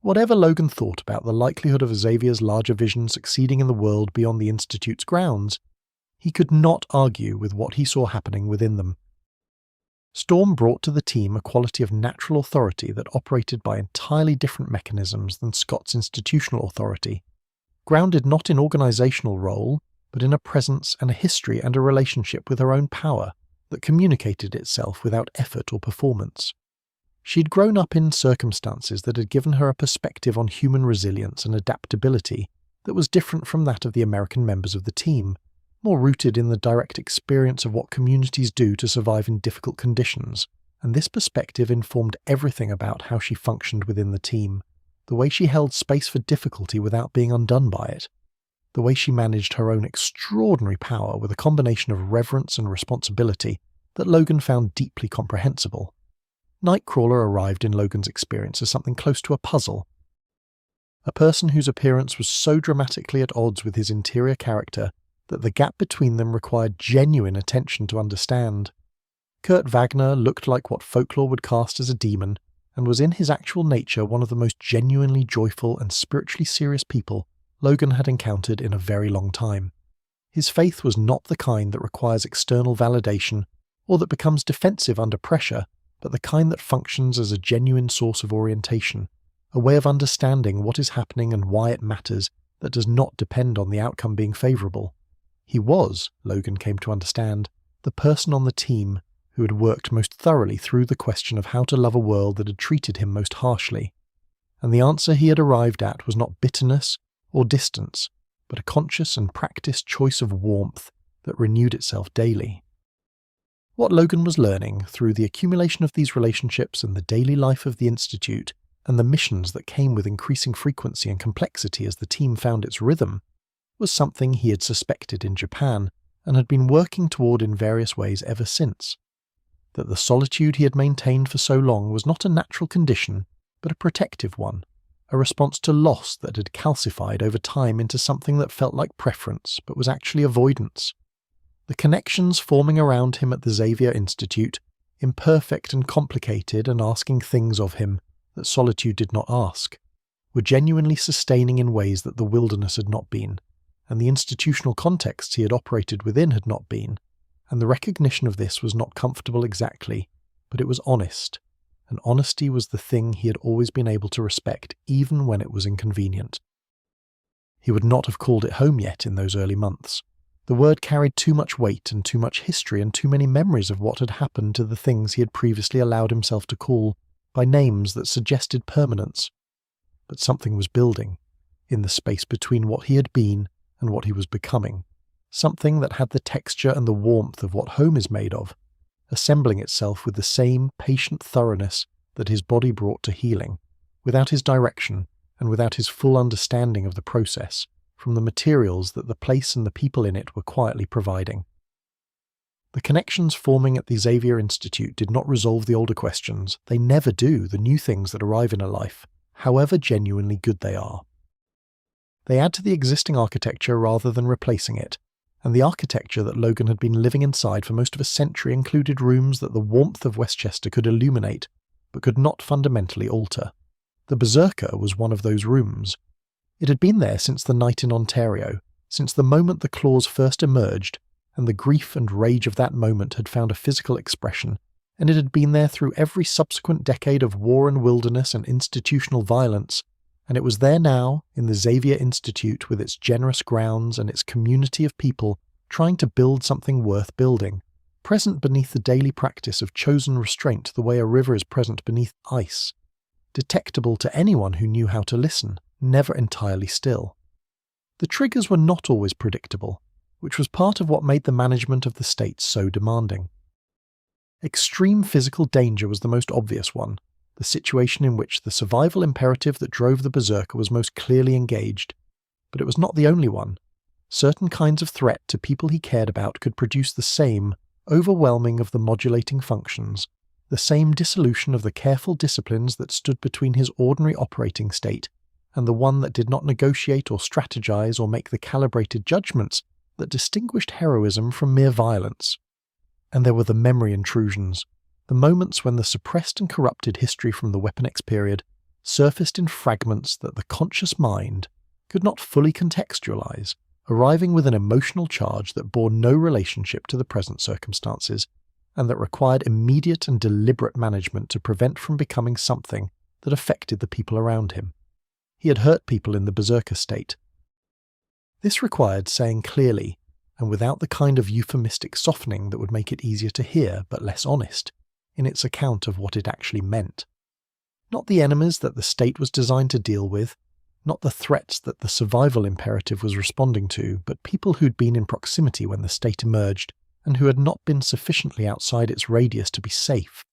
Whatever Logan thought about the likelihood of Xavier's larger vision succeeding in the world beyond the Institute's grounds, he could not argue with what he saw happening within them. Storm brought to the team a quality of natural authority that operated by entirely different mechanisms than Scott's institutional authority, grounded not in organizational role, but in a presence and a history and a relationship with her own power that communicated itself without effort or performance. She'd grown up in circumstances that had given her a perspective on human resilience and adaptability that was different from that of the American members of the team, more rooted in the direct experience of what communities do to survive in difficult conditions, and this perspective informed everything about how she functioned within the team, the way she held space for difficulty without being undone by it, the way she managed her own extraordinary power with a combination of reverence and responsibility that Logan found deeply comprehensible. Nightcrawler arrived in Logan's experience as something close to a puzzle. A person whose appearance was so dramatically at odds with his interior character that the gap between them required genuine attention to understand. Kurt Wagner looked like what folklore would cast as a demon, and was in his actual nature one of the most genuinely joyful and spiritually serious people Logan had encountered in a very long time. His faith was not the kind that requires external validation, or that becomes defensive under pressure, but the kind that functions as a genuine source of orientation, a way of understanding what is happening and why it matters that does not depend on the outcome being favourable. He was, Logan came to understand, the person on the team who had worked most thoroughly through the question of how to love a world that had treated him most harshly, and the answer he had arrived at was not bitterness or distance, but a conscious and practiced choice of warmth that renewed itself daily. What Logan was learning through the accumulation of these relationships and the daily life of the Institute, and the missions that came with increasing frequency and complexity as the team found its rhythm, was something he had suspected in Japan and had been working toward in various ways ever since. That the solitude he had maintained for so long was not a natural condition, but a protective one, a response to loss that had calcified over time into something that felt like preference but was actually avoidance. The connections forming around him at the Xavier Institute, imperfect and complicated and asking things of him, that solitude did not ask, were genuinely sustaining in ways that the wilderness had not been, and the institutional contexts he had operated within had not been, and the recognition of this was not comfortable exactly, but it was honest, and honesty was the thing he had always been able to respect even when it was inconvenient. He would not have called it home yet in those early months. The word carried too much weight and too much history and too many memories of what had happened to the things he had previously allowed himself to call by names that suggested permanence. But something was building, in the space between what he had been and what he was becoming, something that had the texture and the warmth of what home is made of, assembling itself with the same patient thoroughness that his body brought to healing, without his direction and without his full understanding of the process, from the materials that the place and the people in it were quietly providing. The connections forming at the Xavier Institute did not resolve the older questions. They never do, the new things that arrive in a life, however genuinely good they are. They add to the existing architecture rather than replacing it, and the architecture that Logan had been living inside for most of a century included rooms that the warmth of Westchester could illuminate, but could not fundamentally alter. The Berserker was one of those rooms. It had been there since the night in Ontario, since the moment the claws first emerged, and the grief and rage of that moment had found a physical expression, and it had been there through every subsequent decade of war and wilderness and institutional violence, and it was there now, in the Xavier Institute with its generous grounds and its community of people trying to build something worth building, present beneath the daily practice of chosen restraint the way a river is present beneath ice, detectable to anyone who knew how to listen, never entirely still. The triggers were not always predictable, which was part of what made the management of the state so demanding. Extreme physical danger was the most obvious one, the situation in which the survival imperative that drove the Berserker was most clearly engaged. But it was not the only one. Certain kinds of threat to people he cared about could produce the same overwhelming of the modulating functions, the same dissolution of the careful disciplines that stood between his ordinary operating state and the one that did not negotiate or strategize or make the calibrated judgments that distinguished heroism from mere violence. And there were the memory intrusions, the moments when the suppressed and corrupted history from the Weapon X period surfaced in fragments that the conscious mind could not fully contextualize, arriving with an emotional charge that bore no relationship to the present circumstances, and that required immediate and deliberate management to prevent from becoming something that affected the people around him. He had hurt people in the Berserker state. This required saying clearly, and without the kind of euphemistic softening that would make it easier to hear but less honest, in its account of what it actually meant. Not the enemies that the state was designed to deal with, not the threats that the survival imperative was responding to, but people who'd been in proximity when the state emerged, and who had not been sufficiently outside its radius to be safe.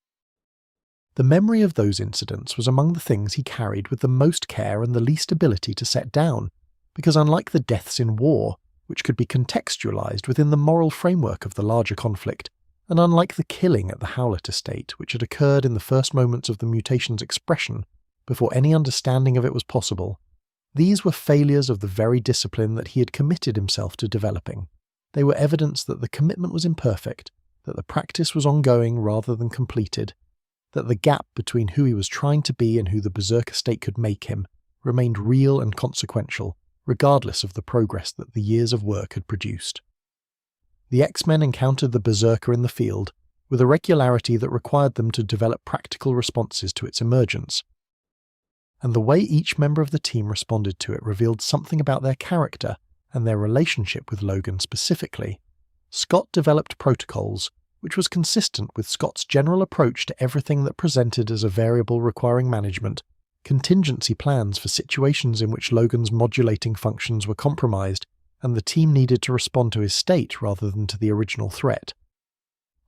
The memory of those incidents was among the things he carried with the most care and the least ability to set down, because unlike the deaths in war, which could be contextualized within the moral framework of the larger conflict, and unlike the killing at the Howlett estate, which had occurred in the first moments of the mutation's expression, before any understanding of it was possible, these were failures of the very discipline that he had committed himself to developing. They were evidence that the commitment was imperfect, that the practice was ongoing rather than completed, that the gap between who he was trying to be and who the Berserker state could make him remained real and consequential, regardless of the progress that the years of work had produced. The X-Men encountered the Berserker in the field with a regularity that required them to develop practical responses to its emergence. And the way each member of the team responded to it revealed something about their character and their relationship with Logan specifically. Scott developed protocols, which was consistent with Scott's general approach to everything that presented as a variable requiring management, contingency plans for situations in which Logan's modulating functions were compromised, and the team needed to respond to his state rather than to the original threat.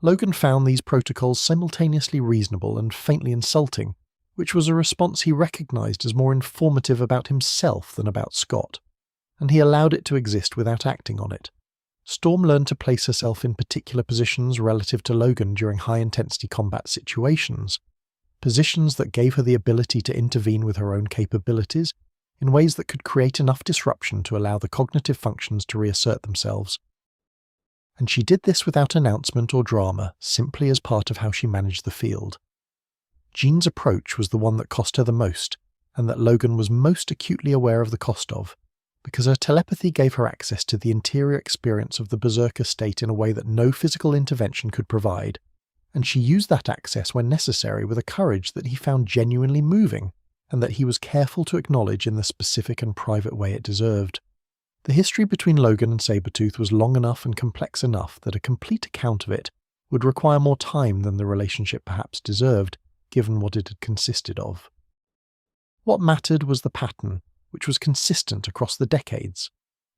Logan found these protocols simultaneously reasonable and faintly insulting, which was a response he recognized as more informative about himself than about Scott, and he allowed it to exist without acting on it. Storm learned to place herself in particular positions relative to Logan during high-intensity combat situations, positions that gave her the ability to intervene with her own capabilities in ways that could create enough disruption to allow the cognitive functions to reassert themselves. And she did this without announcement or drama, simply as part of how she managed the field. Jean's approach was the one that cost her the most, and that Logan was most acutely aware of the cost of, because her telepathy gave her access to the interior experience of the berserker state in a way that no physical intervention could provide, and she used that access when necessary with a courage that he found genuinely moving, and that he was careful to acknowledge in the specific and private way it deserved. The history between Logan and Sabretooth was long enough and complex enough that a complete account of it would require more time than the relationship perhaps deserved, given what it had consisted of. What mattered was the pattern, which was consistent across the decades.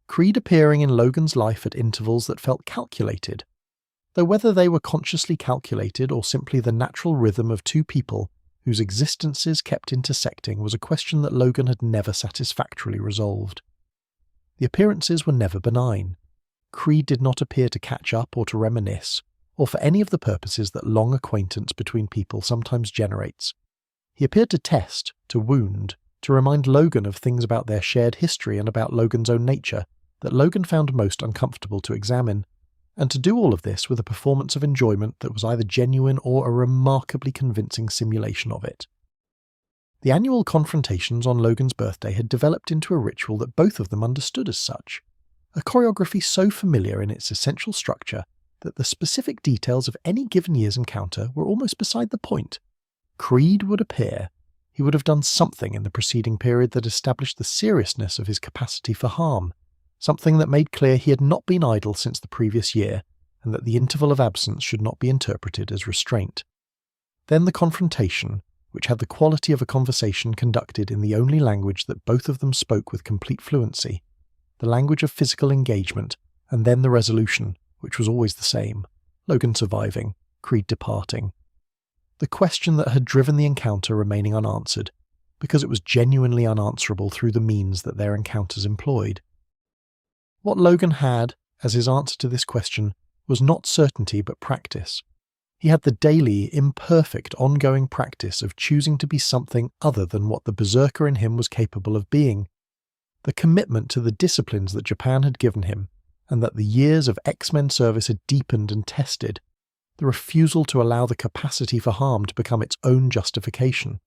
Creed appearing in Logan's life at intervals that felt calculated, though whether they were consciously calculated or simply the natural rhythm of two people whose existences kept intersecting was a question that Logan had never satisfactorily resolved. The appearances were never benign. Creed did not appear to catch up or to reminisce, or for any of the purposes that long acquaintance between people sometimes generates. He appeared to test, to wound, to remind Logan of things about their shared history and about Logan's own nature that Logan found most uncomfortable to examine, and to do all of this with a performance of enjoyment that was either genuine or a remarkably convincing simulation of it. The annual confrontations on Logan's birthday had developed into a ritual that both of them understood as such, a choreography so familiar in its essential structure that the specific details of any given year's encounter were almost beside the point. Creed would appear. He would have done something in the preceding period that established the seriousness of his capacity for harm, something that made clear he had not been idle since the previous year, and that the interval of absence should not be interpreted as restraint. Then the confrontation, which had the quality of a conversation conducted in the only language that both of them spoke with complete fluency, the language of physical engagement, and then the resolution, which was always the same, Logan surviving, Creed departing. The question that had driven the encounter remaining unanswered, because it was genuinely unanswerable through the means that their encounters employed. What Logan had, as his answer to this question, was not certainty but practice. He had the daily, imperfect, ongoing practice of choosing to be something other than what the berserker in him was capable of being. The commitment to the disciplines that Japan had given him, and that the years of X-Men service had deepened and tested. The refusal to allow the capacity for harm to become its own justification.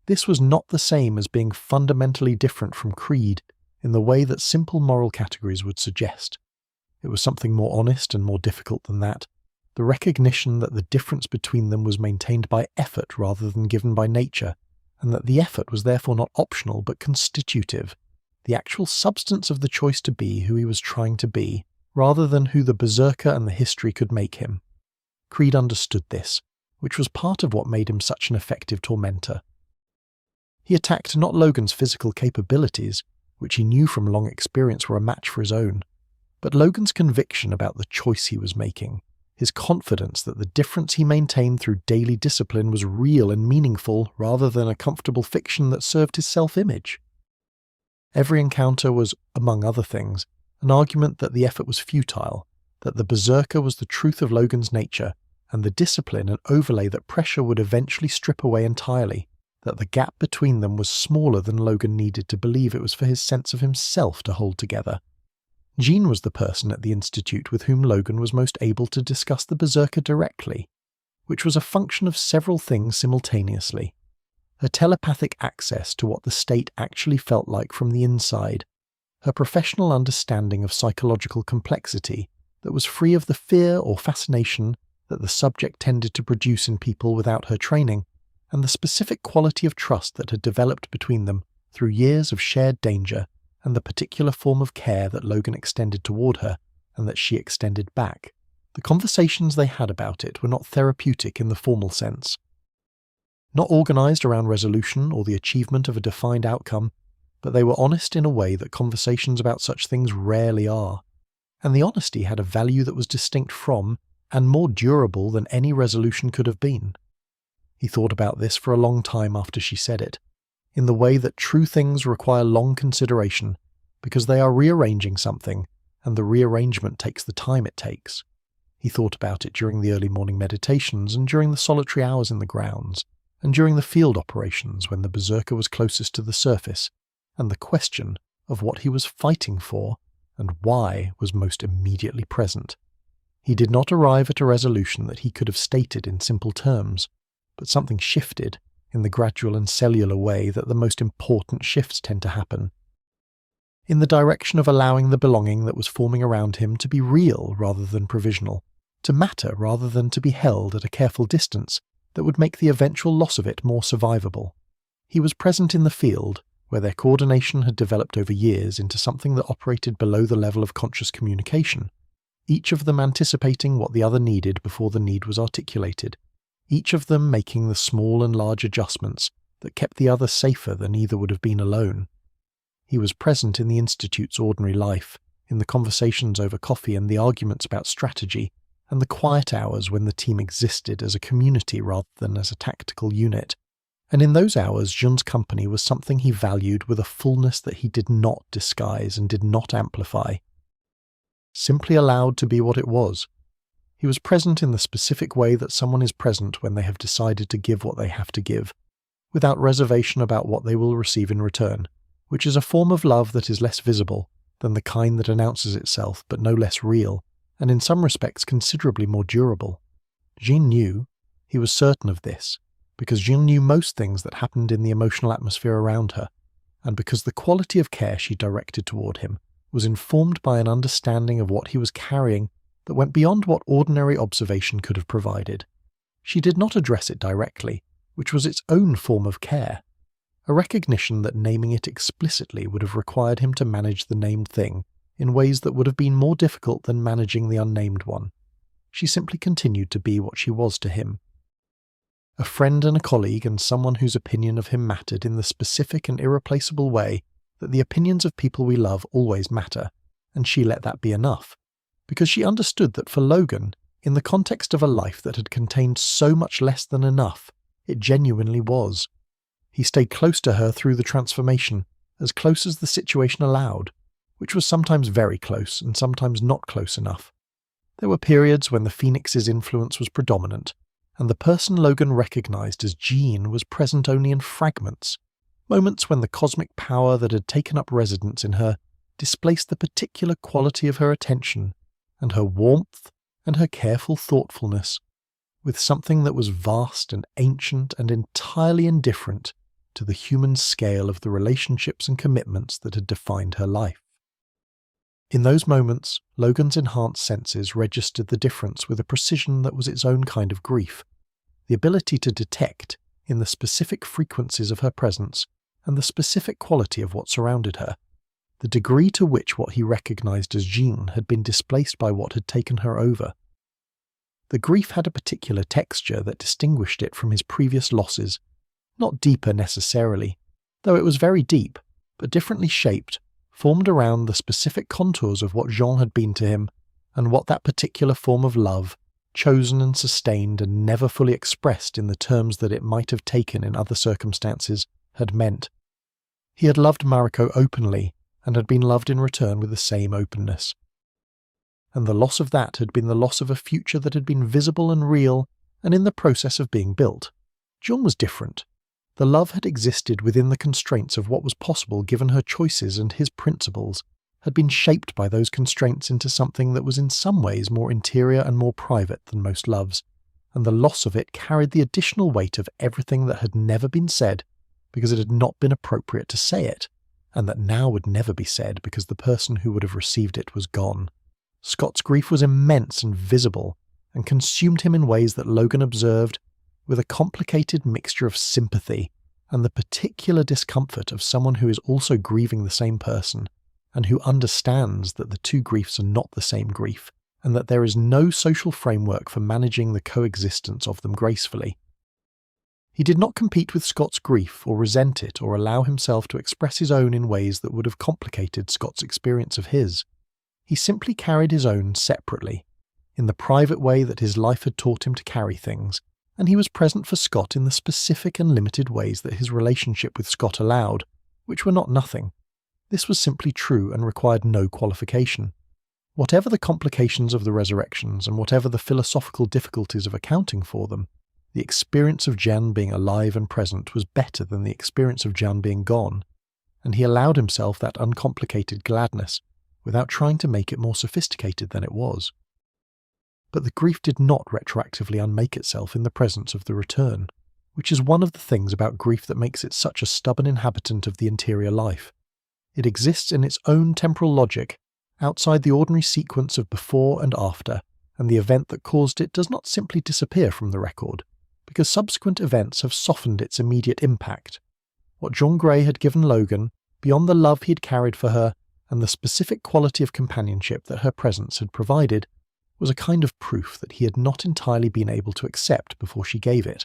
This was not the same as being fundamentally different from Creed in the way that simple moral categories would suggest. It was something more honest and more difficult than that, the recognition that the difference between them was maintained by effort rather than given by nature, and that the effort was therefore not optional but constitutive, the actual substance of the choice to be who he was trying to be, rather than who the berserker and the history could make him. Creed understood this, which was part of what made him such an effective tormentor. He attacked not Logan's physical capabilities, which he knew from long experience were a match for his own, but Logan's conviction about the choice he was making, his confidence that the difference he maintained through daily discipline was real and meaningful rather than a comfortable fiction that served his self-image. Every encounter was, among other things, an argument that the effort was futile, that the berserker was the truth of Logan's nature, and the discipline an overlay that pressure would eventually strip away entirely, that the gap between them was smaller than Logan needed to believe it was for his sense of himself to hold together. Jean was the person at the Institute with whom Logan was most able to discuss the berserker directly, which was a function of several things simultaneously. Her telepathic access to what the state actually felt like from the inside, her professional understanding of psychological complexity that was free of the fear or fascination that the subject tended to produce in people without her training, and the specific quality of trust that had developed between them through years of shared danger and the particular form of care that Logan extended toward her and that she extended back. The conversations they had about it were not therapeutic in the formal sense, not organized around resolution or the achievement of a defined outcome, but they were honest in a way that conversations about such things rarely are. And the honesty had a value that was distinct from, and more durable than any resolution could have been. He thought about this for a long time after she said it, in the way that true things require long consideration, because they are rearranging something, and the rearrangement takes the time it takes. He thought about it during the early morning meditations and during the solitary hours in the grounds, and during the field operations when the berserker was closest to the surface, and the question of what he was fighting for and why was most immediately present. He did not arrive at a resolution that he could have stated in simple terms, but something shifted, in the gradual and cellular way that the most important shifts tend to happen. In the direction of allowing the belonging that was forming around him to be real rather than provisional, to matter rather than to be held at a careful distance that would make the eventual loss of it more survivable. He was present in the field, where their coordination had developed over years into something that operated below the level of conscious communication, each of them anticipating what the other needed before the need was articulated, each of them making the small and large adjustments that kept the other safer than either would have been alone. He was present in the Institute's ordinary life, in the conversations over coffee and the arguments about strategy, and the quiet hours when the team existed as a community rather than as a tactical unit. And in those hours, Jun's company was something he valued with a fullness that he did not disguise and did not amplify. Simply allowed to be what it was. He was present in the specific way that someone is present when they have decided to give what they have to give, without reservation about what they will receive in return, which is a form of love that is less visible than the kind that announces itself but no less real, and in some respects considerably more durable. Jean knew, he was certain of this, because Jean knew most things that happened in the emotional atmosphere around her, and because the quality of care she directed toward him was informed by an understanding of what he was carrying that went beyond what ordinary observation could have provided. She did not address it directly, which was its own form of care, a recognition that naming it explicitly would have required him to manage the named thing in ways that would have been more difficult than managing the unnamed one. She simply continued to be what she was to him. A friend and a colleague and someone whose opinion of him mattered in the specific and irreplaceable way that the opinions of people we love always matter, and she let that be enough, because she understood that for Logan, in the context of a life that had contained so much less than enough, it genuinely was. He stayed close to her through the transformation, as close as the situation allowed, which was sometimes very close and sometimes not close enough. There were periods when the Phoenix's influence was predominant, and the person Logan recognized as Jean was present only in fragments, moments when the cosmic power that had taken up residence in her displaced the particular quality of her attention, and her warmth, and her careful thoughtfulness, with something that was vast and ancient and entirely indifferent to the human scale of the relationships and commitments that had defined her life. In those moments, Logan's enhanced senses registered the difference with a precision that was its own kind of grief, the ability to detect, in the specific frequencies of her presence and the specific quality of what surrounded her, the degree to which what he recognized as Jean had been displaced by what had taken her over. The grief had a particular texture that distinguished it from his previous losses, not deeper necessarily, though it was very deep, but differently shaped, formed around the specific contours of what Jean had been to him, and what that particular form of love, chosen and sustained and never fully expressed in the terms that it might have taken in other circumstances, had meant. He had loved Mariko openly, and had been loved in return with the same openness. And the loss of that had been the loss of a future that had been visible and real, and in the process of being built. Jean was different. The love had existed within the constraints of what was possible given her choices, and his principles had been shaped by those constraints into something that was in some ways more interior and more private than most loves, and the loss of it carried the additional weight of everything that had never been said because it had not been appropriate to say it, and that now would never be said because the person who would have received it was gone. Scott's grief was immense and visible, and consumed him in ways that Logan observed with a complicated mixture of sympathy and the particular discomfort of someone who is also grieving the same person, and who understands that the two griefs are not the same grief, and that there is no social framework for managing the coexistence of them gracefully. He did not compete with Scott's grief or resent it or allow himself to express his own in ways that would have complicated Scott's experience of his. He simply carried his own separately, in the private way that his life had taught him to carry things, and he was present for Scott in the specific and limited ways that his relationship with Scott allowed, which were not nothing. This was simply true and required no qualification. Whatever the complications of the resurrections and whatever the philosophical difficulties of accounting for them, the experience of Jan being alive and present was better than the experience of Jan being gone, and he allowed himself that uncomplicated gladness without trying to make it more sophisticated than it was. But the grief did not retroactively unmake itself in the presence of the return, which is one of the things about grief that makes it such a stubborn inhabitant of the interior life. It exists in its own temporal logic, outside the ordinary sequence of before and after, and the event that caused it does not simply disappear from the record, because subsequent events have softened its immediate impact. What Jean Grey had given Logan, beyond the love he had carried for her and the specific quality of companionship that her presence had provided, was a kind of proof that he had not entirely been able to accept before she gave it.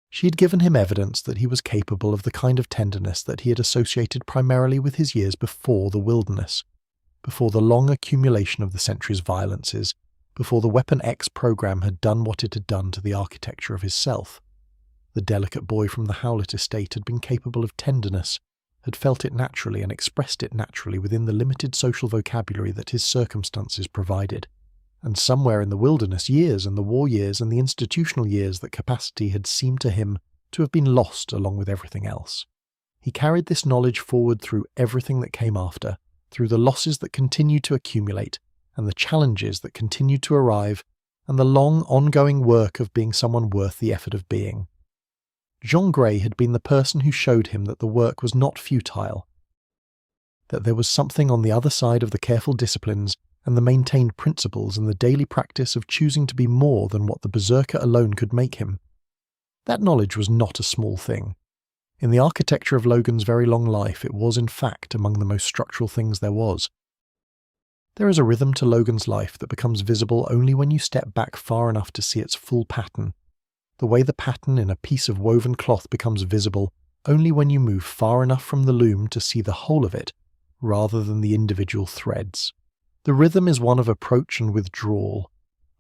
She had given him evidence that he was capable of the kind of tenderness that he had associated primarily with his years before the wilderness, before the long accumulation of the century's violences, before the Weapon X program had done what it had done to the architecture of his self. The delicate boy from the Howlett estate had been capable of tenderness, had felt it naturally and expressed it naturally within the limited social vocabulary that his circumstances provided. And somewhere in the wilderness years and the war years and the institutional years, that capacity had seemed to him to have been lost along with everything else. He carried this knowledge forward through everything that came after, through the losses that continued to accumulate, and the challenges that continued to arrive, and the long ongoing work of being someone worth the effort of being. Jean Grey had been the person who showed him that the work was not futile, that there was something on the other side of the careful disciplines and the maintained principles and the daily practice of choosing to be more than what the berserker alone could make him. That knowledge was not a small thing. In the architecture of Logan's very long life, it was in fact among the most structural things there was. There is a rhythm to Logan's life that becomes visible only when you step back far enough to see its full pattern. The way the pattern in a piece of woven cloth becomes visible only when you move far enough from the loom to see the whole of it, rather than the individual threads. The rhythm is one of approach and withdrawal,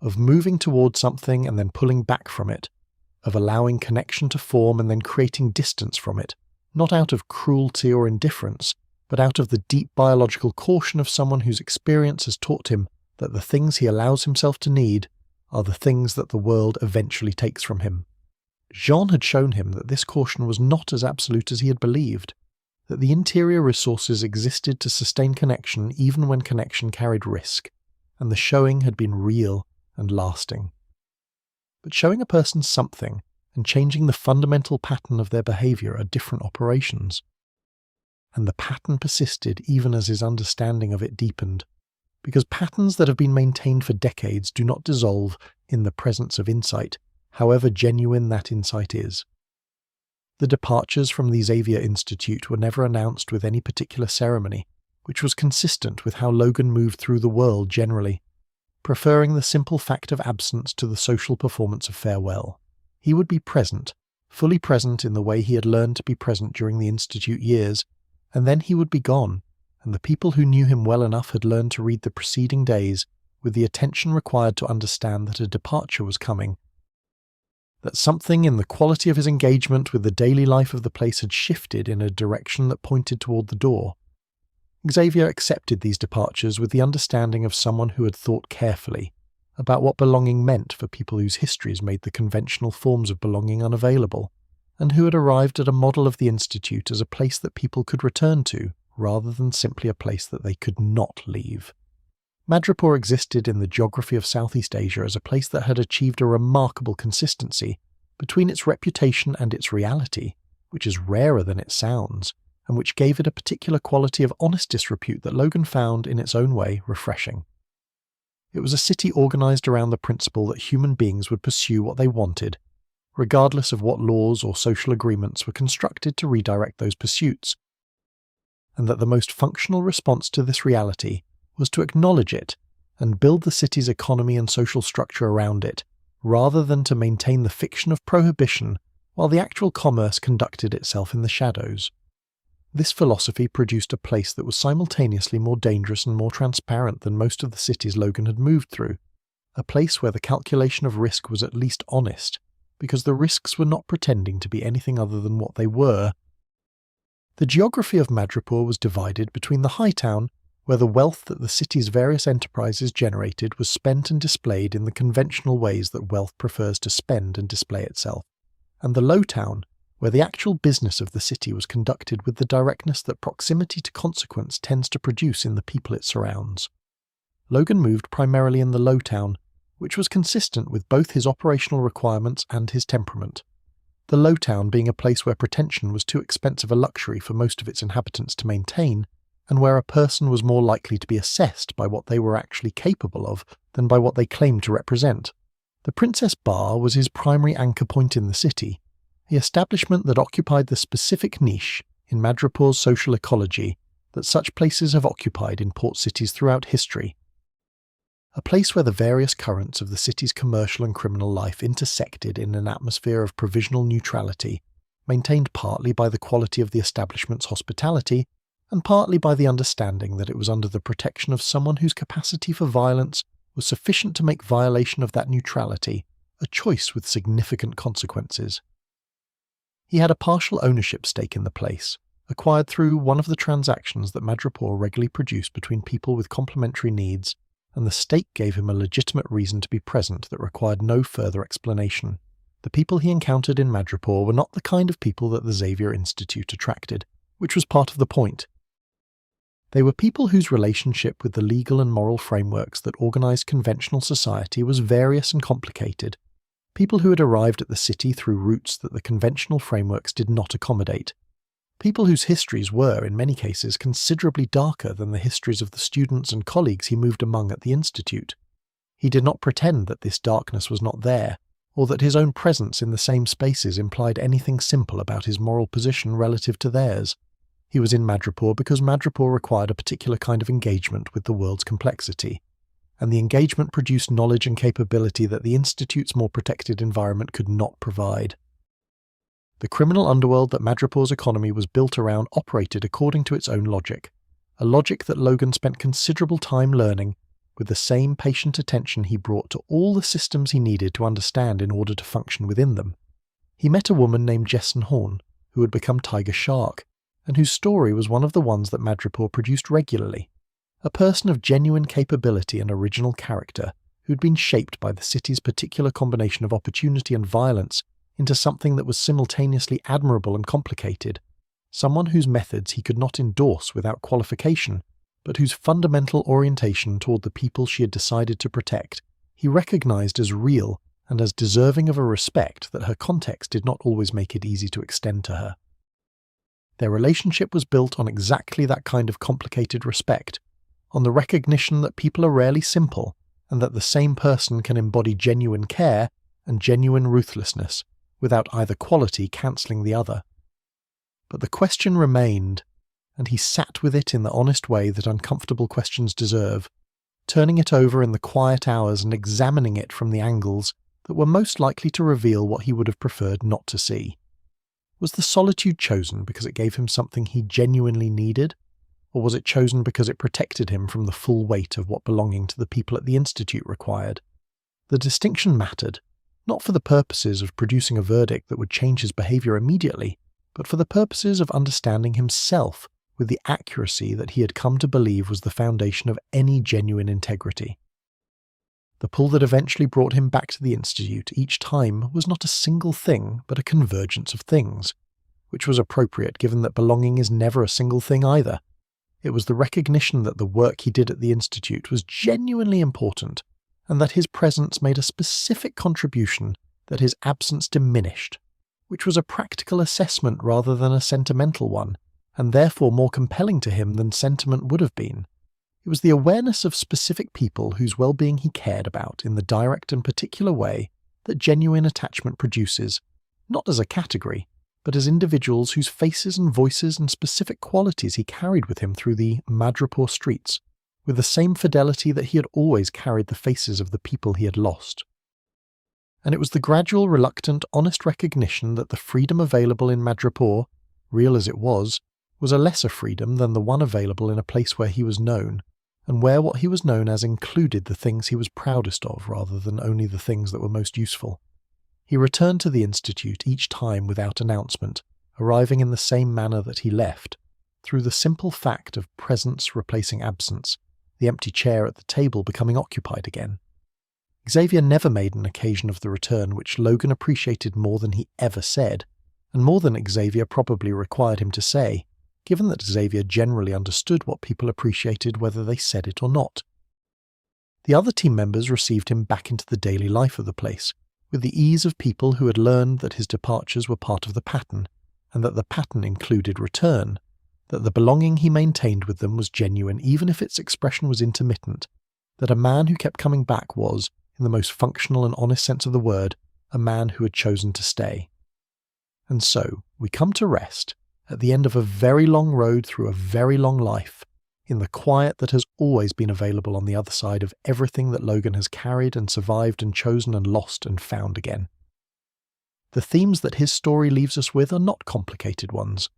of moving towards something and then pulling back from it, of allowing connection to form and then creating distance from it, not out of cruelty or indifference, but out of the deep biological caution of someone whose experience has taught him that the things he allows himself to need are the things that the world eventually takes from him. Jean had shown him that this caution was not as absolute as he had believed, that the interior resources existed to sustain connection even when connection carried risk, and the showing had been real and lasting. But showing a person something and changing the fundamental pattern of their behaviour are different operations. And the pattern persisted even as his understanding of it deepened, because patterns that have been maintained for decades do not dissolve in the presence of insight, however genuine that insight is. The departures from the Xavier Institute were never announced with any particular ceremony, which was consistent with how Logan moved through the world generally, preferring the simple fact of absence to the social performance of farewell. He would be present, fully present in the way he had learned to be present during the Institute years, and then he would be gone, and the people who knew him well enough had learned to read the preceding days with the attention required to understand that a departure was coming, that something in the quality of his engagement with the daily life of the place had shifted in a direction that pointed toward the door. Xavier accepted these departures with the understanding of someone who had thought carefully about what belonging meant for people whose histories made the conventional forms of belonging unavailable, and who had arrived at a model of the Institute as a place that people could return to, rather than simply a place that they could not leave. Madripoor existed in the geography of Southeast Asia as a place that had achieved a remarkable consistency between its reputation and its reality, which is rarer than it sounds, and which gave it a particular quality of honest disrepute that Logan found, in its own way, refreshing. It was a city organized around the principle that human beings would pursue what they wanted, regardless of what laws or social agreements were constructed to redirect those pursuits, and that the most functional response to this reality was to acknowledge it and build the city's economy and social structure around it, rather than to maintain the fiction of prohibition while the actual commerce conducted itself in the shadows. This philosophy produced a place that was simultaneously more dangerous and more transparent than most of the cities Logan had moved through, a place where the calculation of risk was at least honest, because the risks were not pretending to be anything other than what they were. The geography of Madripoor was divided between the high town, where the wealth that the city's various enterprises generated was spent and displayed in the conventional ways that wealth prefers to spend and display itself, and the low town, where the actual business of the city was conducted with the directness that proximity to consequence tends to produce in the people it surrounds. Logan moved primarily in the low town, which was consistent with both his operational requirements and his temperament. the Lowtown being a place where pretension was too expensive a luxury for most of its inhabitants to maintain, and where a person was more likely to be assessed by what they were actually capable of than by what they claimed to represent. The Princess Bar was his primary anchor point in the city, the establishment that occupied the specific niche in Madripoor's social ecology that such places have occupied in port cities throughout history. A place where the various currents of the city's commercial and criminal life intersected in an atmosphere of provisional neutrality, maintained partly by the quality of the establishment's hospitality, and partly by the understanding that it was under the protection of someone whose capacity for violence was sufficient to make violation of that neutrality a choice with significant consequences. He had a partial ownership stake in the place, acquired through one of the transactions that Madripoor regularly produced between people with complementary needs, and the stake gave him a legitimate reason to be present that required no further explanation. The people he encountered in Madripoor were not the kind of people that the Xavier Institute attracted, which was part of the point. They were people whose relationship with the legal and moral frameworks that organized conventional society was various and complicated, people who had arrived at the city through routes that the conventional frameworks did not accommodate, people whose histories were, in many cases, considerably darker than the histories of the students and colleagues he moved among at the Institute. He did not pretend that this darkness was not there, or that his own presence in the same spaces implied anything simple about his moral position relative to theirs. He was in Madripoor because Madripoor required a particular kind of engagement with the world's complexity, and the engagement produced knowledge and capability that the Institute's more protected environment could not provide. The criminal underworld that Madripoor's economy was built around operated according to its own logic, a logic that Logan spent considerable time learning, with the same patient attention he brought to all the systems he needed to understand in order to function within them. He met a woman named Jesson Horn, who had become Tiger Shark, and whose story was one of the ones that Madripoor produced regularly. A person of genuine capability and original character, who'd been shaped by the city's particular combination of opportunity and violence into something that was simultaneously admirable and complicated, someone whose methods he could not endorse without qualification, but whose fundamental orientation toward the people she had decided to protect he recognized as real and as deserving of a respect that her context did not always make it easy to extend to her. Their relationship was built on exactly that kind of complicated respect, on the recognition that people are rarely simple, and that the same person can embody genuine care and genuine ruthlessness, without either quality cancelling the other. But the question remained, and he sat with it in the honest way that uncomfortable questions deserve, turning it over in the quiet hours and examining it from the angles that were most likely to reveal what he would have preferred not to see. Was the solitude chosen because it gave him something he genuinely needed? Or was it chosen because it protected him from the full weight of what belonging to the people at the Institute required? The distinction mattered, not for the purposes of producing a verdict that would change his behaviour immediately, but for the purposes of understanding himself with the accuracy that he had come to believe was the foundation of any genuine integrity. The pull that eventually brought him back to the Institute each time was not a single thing, but a convergence of things, which was appropriate given that belonging is never a single thing either. It was the recognition that the work he did at the Institute was genuinely important, and that his presence made a specific contribution that his absence diminished, which was a practical assessment rather than a sentimental one, and therefore more compelling to him than sentiment would have been. It was the awareness of specific people whose well-being he cared about in the direct and particular way that genuine attachment produces, not as a category, but as individuals whose faces and voices and specific qualities he carried with him through the Madripoor streets, with the same fidelity that he had always carried the faces of the people he had lost. And it was the gradual, reluctant, honest recognition that the freedom available in Madripoor, real as it was a lesser freedom than the one available in a place where he was known, and where what he was known as included the things he was proudest of rather than only the things that were most useful. He returned to the Institute each time without announcement, arriving in the same manner that he left, through the simple fact of presence replacing absence, the empty chair at the table becoming occupied again. Xavier never made an occasion of the return which Logan appreciated more than he ever said, and more than Xavier probably required him to say, given that Xavier generally understood what people appreciated whether they said it or not. The other team members received him back into the daily life of the place, with the ease of people who had learned that his departures were part of the pattern, and that the pattern included return, that the belonging he maintained with them was genuine even if its expression was intermittent, that a man who kept coming back was, in the most functional and honest sense of the word, a man who had chosen to stay. And so, we come to rest, at the end of a very long road through a very long life, in the quiet that has always been available on the other side of everything that Logan has carried and survived and chosen and lost and found again. The themes that his story leaves us with are not complicated ones,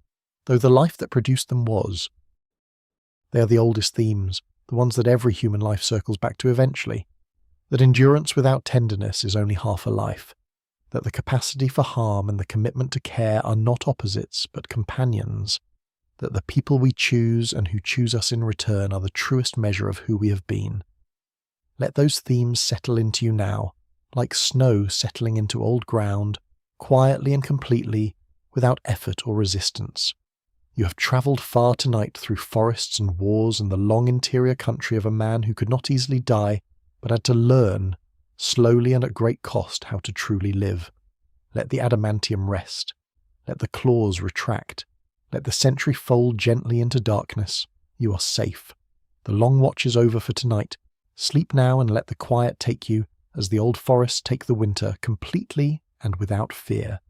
though the life that produced them was. They are the oldest themes, the ones that every human life circles back to eventually, that endurance without tenderness is only half a life, that the capacity for harm and the commitment to care are not opposites but companions, that the people we choose and who choose us in return are the truest measure of who we have been. Let those themes settle into you now, like snow settling into old ground, quietly and completely, without effort or resistance. You have travelled far tonight through forests and wars and the long interior country of a man who could not easily die, but had to learn, slowly and at great cost, how to truly live. Let the adamantium rest. Let the claws retract. Let the sentry fold gently into darkness. You are safe. The long watch is over for tonight. Sleep now and let the quiet take you, as the old forests take the winter, completely and without fear.